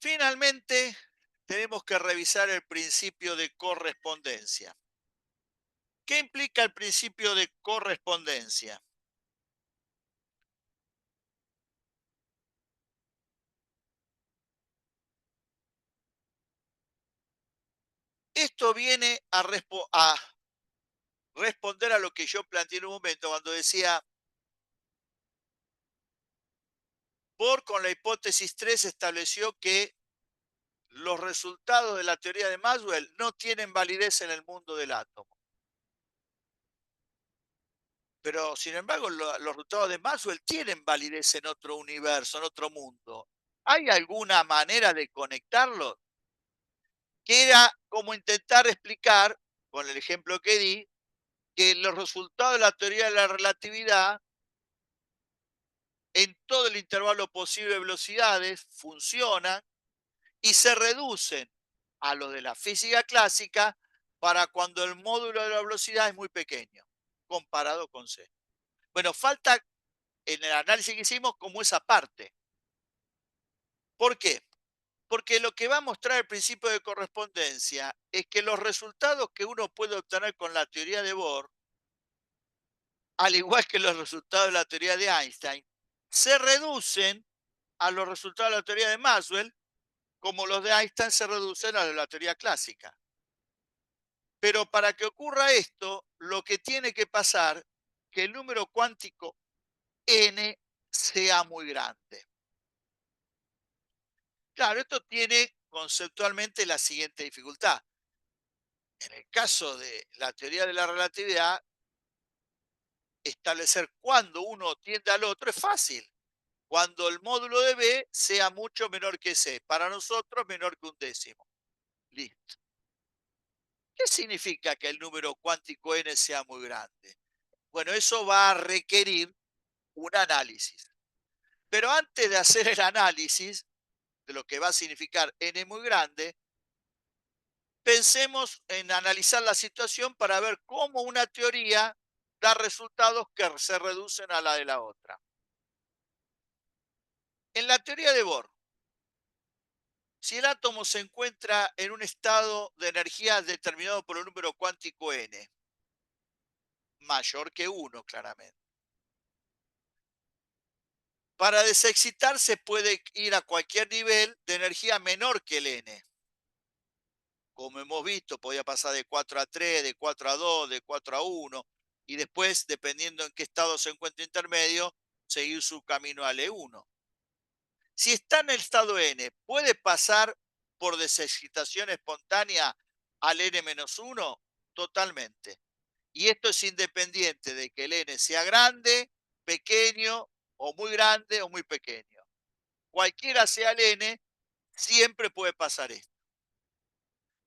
Finalmente, tenemos que revisar el principio de correspondencia. ¿Qué implica el principio de correspondencia? Esto viene a responder a lo que yo planteé en un momento cuando decía, Bohr con la hipótesis 3 estableció que los resultados de la teoría de Maxwell no tienen validez en el mundo del átomo. Pero, sin embargo, los resultados de Maxwell tienen validez en otro universo, en otro mundo. ¿Hay alguna manera de conectarlos? Que era como intentar explicar, con el ejemplo que di, que los resultados de la teoría de la relatividad en todo el intervalo posible de velocidades funcionan y se reducen a los de la física clásica para cuando el módulo de la velocidad es muy pequeño, comparado con c. Bueno, falta en el análisis que hicimos como esa parte. ¿Por qué? Porque lo que va a mostrar el principio de correspondencia es que los resultados que uno puede obtener con la teoría de Bohr, al igual que los resultados de la teoría de Einstein, se reducen a los resultados de la teoría de Maxwell, como los de Einstein se reducen a los de la teoría clásica. Pero para que ocurra esto, lo que tiene que pasar que el número cuántico n sea muy grande. Claro, esto tiene conceptualmente la siguiente dificultad. En el caso de la teoría de la relatividad, establecer cuándo uno tiende al otro es fácil. Cuando el módulo de B sea mucho menor que C. Para nosotros, menor que un décimo. Listo. ¿Qué significa que el número cuántico n sea muy grande? Bueno, eso va a requerir un análisis. Pero antes de hacer el análisis de lo que va a significar n muy grande, pensemos en analizar la situación para ver cómo una teoría da resultados que se reducen a la de la otra. En la teoría de Bohr, si el átomo se encuentra en un estado de energía determinado por un número cuántico n, mayor que 1 claramente, para desexcitarse puede ir a cualquier nivel de energía menor que el n. Como hemos visto, podía pasar de 4 a 3, de 4 a 2, de 4 a 1, y después, dependiendo en qué estado se encuentre intermedio, seguir su camino al E1. Si está en el estado N, ¿puede pasar por desexcitación espontánea al N-1? Totalmente. Y esto es independiente de que el N sea grande, pequeño, o muy pequeño. Cualquiera sea el N, siempre puede pasar esto.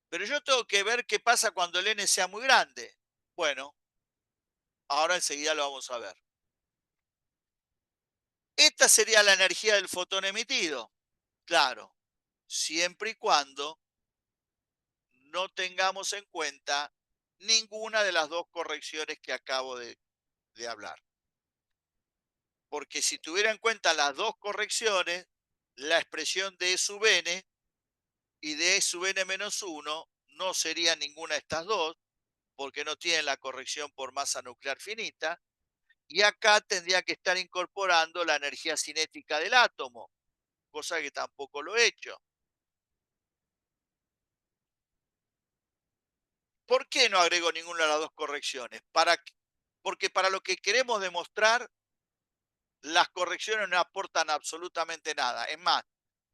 Pero yo tengo que ver qué pasa cuando el n sea muy grande. Bueno, ahora enseguida lo vamos a ver. Esta sería la energía del fotón emitido. Claro, siempre y cuando no tengamos en cuenta ninguna de las dos correcciones que acabo de hablar. Porque si tuviera en cuenta las dos correcciones, la expresión de E sub n y de E sub n menos 1 no sería ninguna de estas dos, porque no tienen la corrección por masa nuclear finita, y acá tendría que estar incorporando la energía cinética del átomo, cosa que tampoco lo he hecho. ¿Por qué no agrego ninguna de las dos correcciones? Porque para lo que queremos demostrar, las correcciones no aportan absolutamente nada. Es más,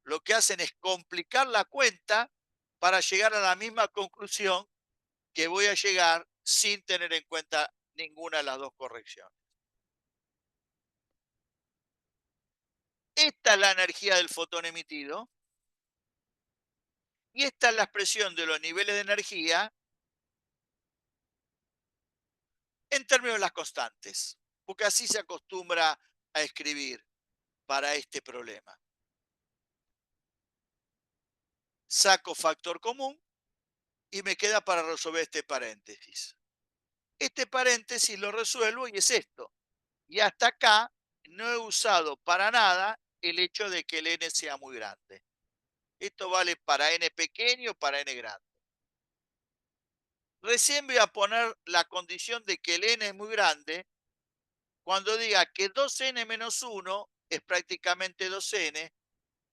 lo que hacen es complicar la cuenta para llegar a la misma conclusión que voy a llegar sin tener en cuenta ninguna de las dos correcciones. Esta es la energía del fotón emitido y esta es la expresión de los niveles de energía en términos de las constantes, porque así se acostumbra a escribir para este problema. Saco factor común y me queda para resolver este paréntesis. Este paréntesis lo resuelvo y es esto. Y hasta acá no he usado para nada el hecho de que el n sea muy grande. Esto vale para n pequeño, para n grande. Recién voy a poner la condición de que el n es muy grande cuando diga que 2n menos 1 es prácticamente 2n,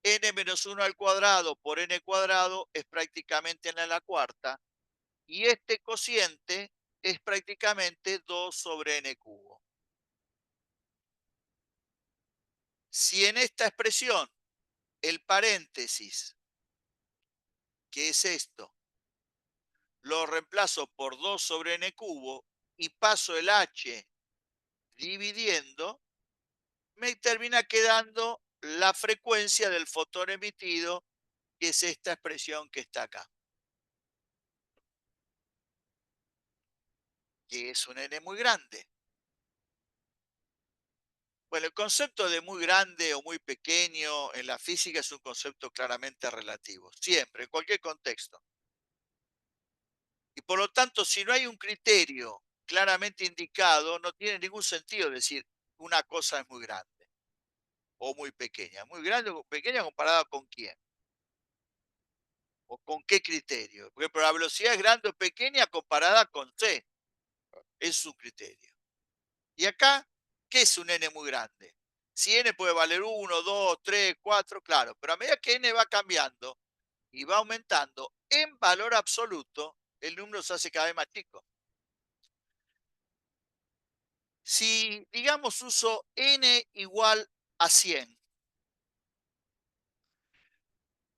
n menos 1 al cuadrado por n cuadrado es prácticamente n a la cuarta, y este cociente es prácticamente 2 sobre n cubo. Si en esta expresión el paréntesis, que es esto, lo reemplazo por 2 sobre n cubo y paso el h dividiendo, me termina quedando la frecuencia del fotón emitido, que es esta expresión que está acá, que es un n muy grande. Bueno, el concepto de muy grande o muy pequeño en la física es un concepto claramente relativo, siempre, en cualquier contexto. Y por lo tanto, si no hay un criterio claramente indicado, no tiene ningún sentido decir una cosa es muy grande o muy pequeña. Muy grande o pequeña comparada con quién o con qué criterio. Por ejemplo, la velocidad es grande o pequeña comparada con c. Es un criterio. Y acá, ¿qué es un n muy grande? Si n puede valer 1, 2, 3, 4, claro, pero a medida que n va cambiando y va aumentando, en valor absoluto, el número se hace cada vez más chico. Si, digamos, uso n igual a 100,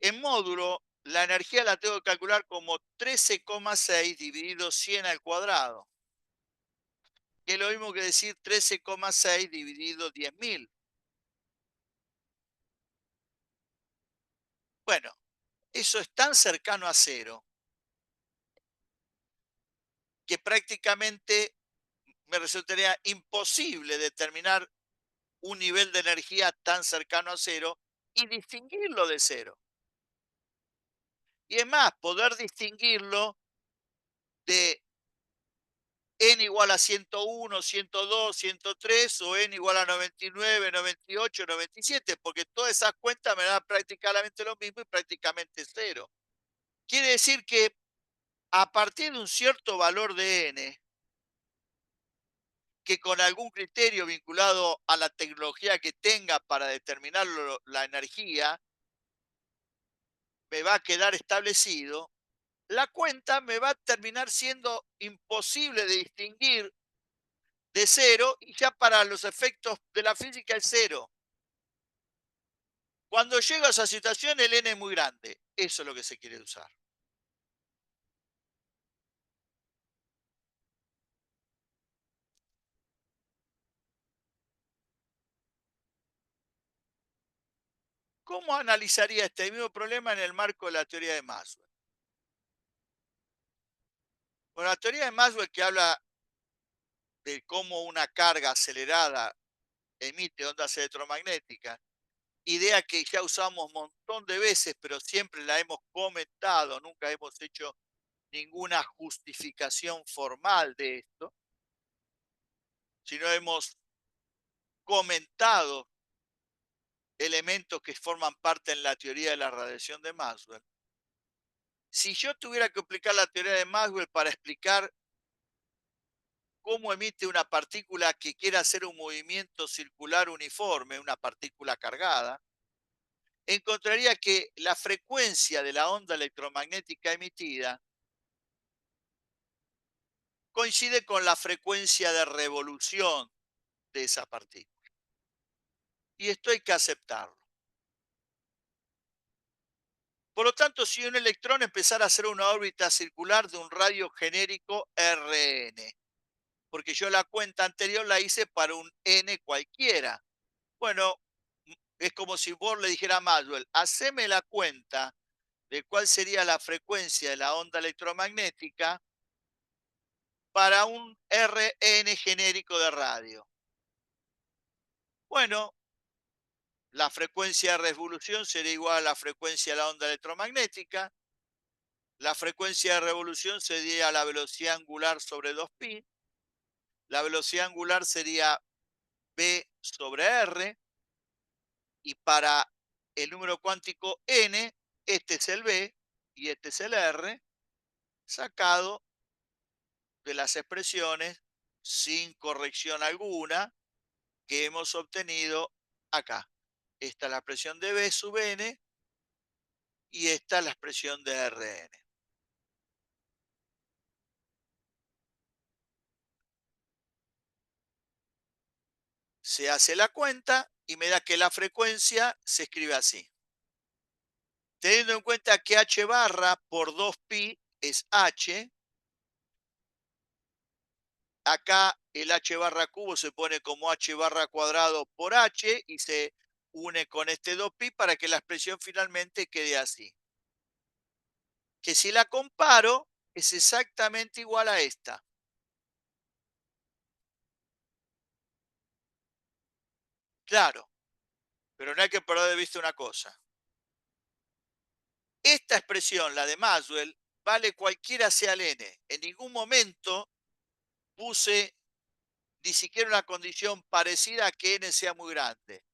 en módulo, la energía la tengo que calcular como 13,6 dividido 100 al cuadrado, que es lo mismo que decir 13,6 dividido 10.000. Bueno, eso es tan cercano a cero que prácticamente me resultaría imposible determinar un nivel de energía tan cercano a cero y distinguirlo de cero. Y es más, poder distinguirlo de n igual a 101, 102, 103 o n igual a 99, 98, 97, porque todas esas cuentas me dan prácticamente lo mismo y prácticamente cero. Quiere decir que a partir de un cierto valor de n, que con algún criterio vinculado a la tecnología que tenga para determinar la energía, me va a quedar establecido, la cuenta me va a terminar siendo imposible de distinguir de cero y ya para los efectos de la física es cero. Cuando llego a esa situación el n es muy grande. Eso es lo que se quiere usar. ¿Cómo analizaría este mismo problema en el marco de la teoría de Maxwell? Bueno, la teoría de Maxwell, que habla de cómo una carga acelerada emite ondas electromagnéticas, idea que ya usamos un montón de veces, pero siempre la hemos comentado, nunca hemos hecho ninguna justificación formal de esto, sino hemos comentado elementos que forman parte en la teoría de la radiación de Maxwell. Si yo tuviera que aplicar la teoría de Maxwell para explicar cómo emite una partícula que quiere hacer un movimiento circular uniforme, una partícula cargada, encontraría que la frecuencia de la onda electromagnética emitida coincide con la frecuencia de revolución de esa partícula. Y esto hay que aceptarlo. Por lo tanto, si un electrón empezara a hacer una órbita circular de un radio genérico Rn, porque yo la cuenta anterior la hice para un n cualquiera. Bueno, es como si vos le dijera a Maxwell, haceme la cuenta de cuál sería la frecuencia de la onda electromagnética para un Rn genérico de radio. Bueno, la frecuencia de revolución sería igual a la frecuencia de la onda electromagnética. La frecuencia de revolución sería la velocidad angular sobre 2pi. La velocidad angular sería v sobre r. Y para el número cuántico n, este es el v y este es el r, sacado de las expresiones sin corrección alguna que hemos obtenido acá. Esta es la expresión de v sub n y esta es la expresión de Rn. Se hace la cuenta y me da que la frecuencia se escribe así. Teniendo en cuenta que h barra por 2pi es h, acá el h barra cubo se pone como h barra cuadrado por h y se une con este 2pi para que la expresión finalmente quede así. Que si la comparo es exactamente igual a esta. Claro, pero no hay que perder de vista una cosa. Esta expresión, la de Maxwell, vale cualquiera sea el n. En ningún momento puse ni siquiera una condición parecida a que n sea muy grande.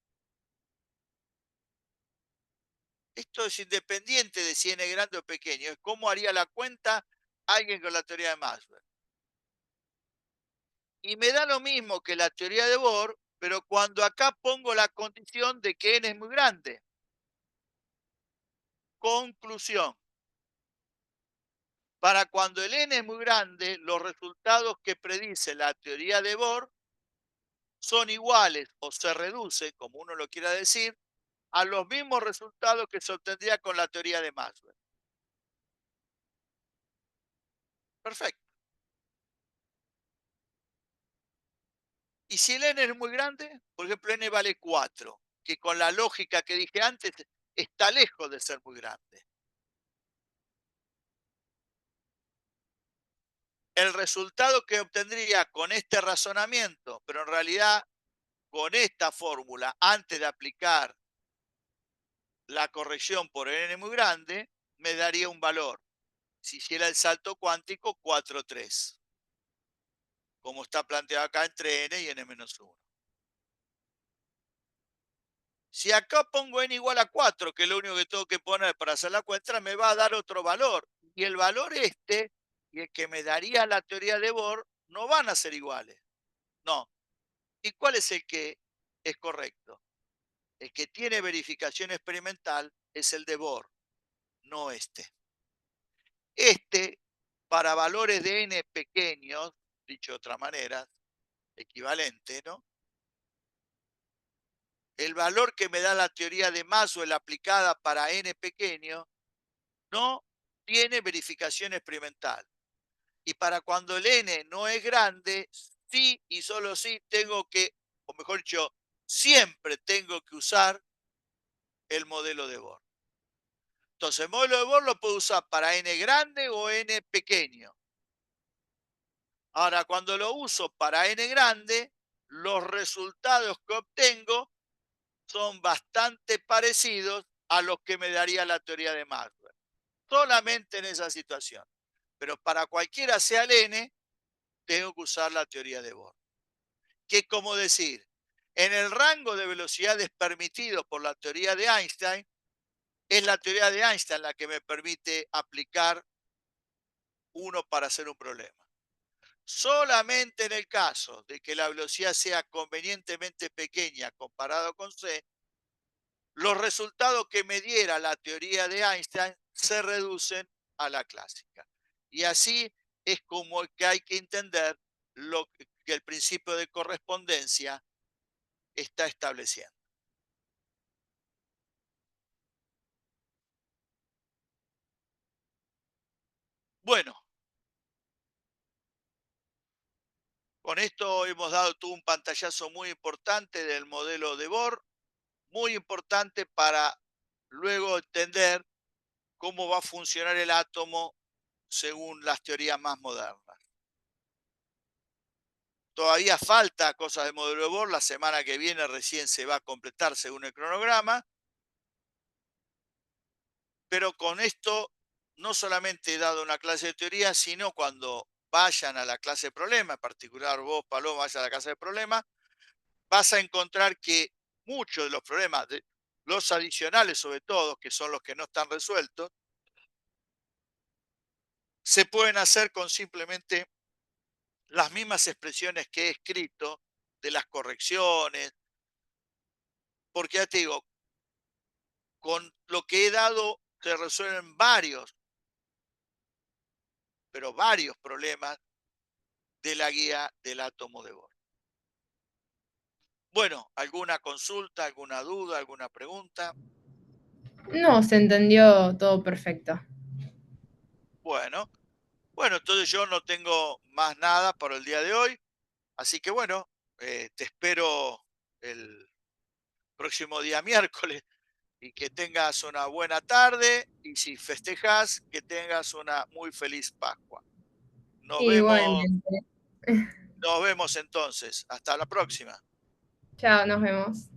Esto es independiente de si n es grande o pequeño. Es cómo haría la cuenta alguien con la teoría de Maxwell. Y me da lo mismo que la teoría de Bohr, pero cuando acá pongo la condición de que n es muy grande. Conclusión. Para cuando el n es muy grande, los resultados que predice la teoría de Bohr son iguales o se reducen, como uno lo quiera decir, a los mismos resultados que se obtendría con la teoría de Maxwell. Perfecto. Y si el n es muy grande, por ejemplo, n vale 4, que con la lógica que dije antes está lejos de ser muy grande. El resultado que obtendría con este razonamiento, pero en realidad con esta fórmula, antes de aplicar la corrección por n muy grande, me daría un valor, si hiciera el salto cuántico, 4,3, como está planteado acá entre n y n-1. Si acá pongo n igual a 4, que es lo único que tengo que poner para hacer la cuenta, me va a dar otro valor. Y el valor este, y el que me daría la teoría de Bohr, no van a ser iguales. No. ¿Y cuál es el que es correcto? El que tiene verificación experimental es el de Bohr, no este. Este, para valores de n pequeños, dicho de otra manera, equivalente, ¿no? El valor que me da la teoría de Maxwell aplicada para n pequeño no tiene verificación experimental. Y para cuando el n no es grande, sí y solo sí tengo que, o mejor dicho, siempre tengo que usar el modelo de Bohr. Entonces, el modelo de Bohr lo puedo usar para n grande o n pequeño. Ahora, cuando lo uso para n grande, los resultados que obtengo son bastante parecidos a los que me daría la teoría de Maxwell. Solamente en esa situación. Pero para cualquiera sea el n, tengo que usar la teoría de Bohr. Que es como decir, en el rango de velocidades permitido por la teoría de Einstein, es la teoría de Einstein la que me permite aplicar uno para hacer un problema. Solamente en el caso de que la velocidad sea convenientemente pequeña comparado con c, los resultados que me diera la teoría de Einstein se reducen a la clásica. Y así es como que hay que entender lo que el principio de correspondencia está estableciendo. Bueno, con esto hemos dado tú un pantallazo muy importante del modelo de Bohr, muy importante para luego entender cómo va a funcionar el átomo según las teorías más modernas. Todavía falta cosas del modelo de Bohr, la semana que viene recién se va a completar según el cronograma, pero con esto no solamente he dado una clase de teoría, sino cuando vayan a la clase de problema, en particular vos, Paloma, vaya a la clase de problema, vas a encontrar que muchos de los problemas, los adicionales sobre todo, que son los que no están resueltos, se pueden hacer con simplemente las mismas expresiones que he escrito de las correcciones, porque ya te digo, con lo que he dado se resuelven varios, pero varios problemas de la guía del átomo de Bohr. Bueno, ¿alguna consulta, alguna duda, alguna pregunta?
No, se entendió todo perfecto.
Bueno, bueno, entonces yo no tengo más nada para el día de hoy, así que bueno, te espero el próximo día miércoles y que tengas una buena tarde y si festejas, que tengas una muy feliz Pascua. Nos vemos,
Igualmente.
nos vemos entonces. Hasta la próxima.
Chao, nos vemos.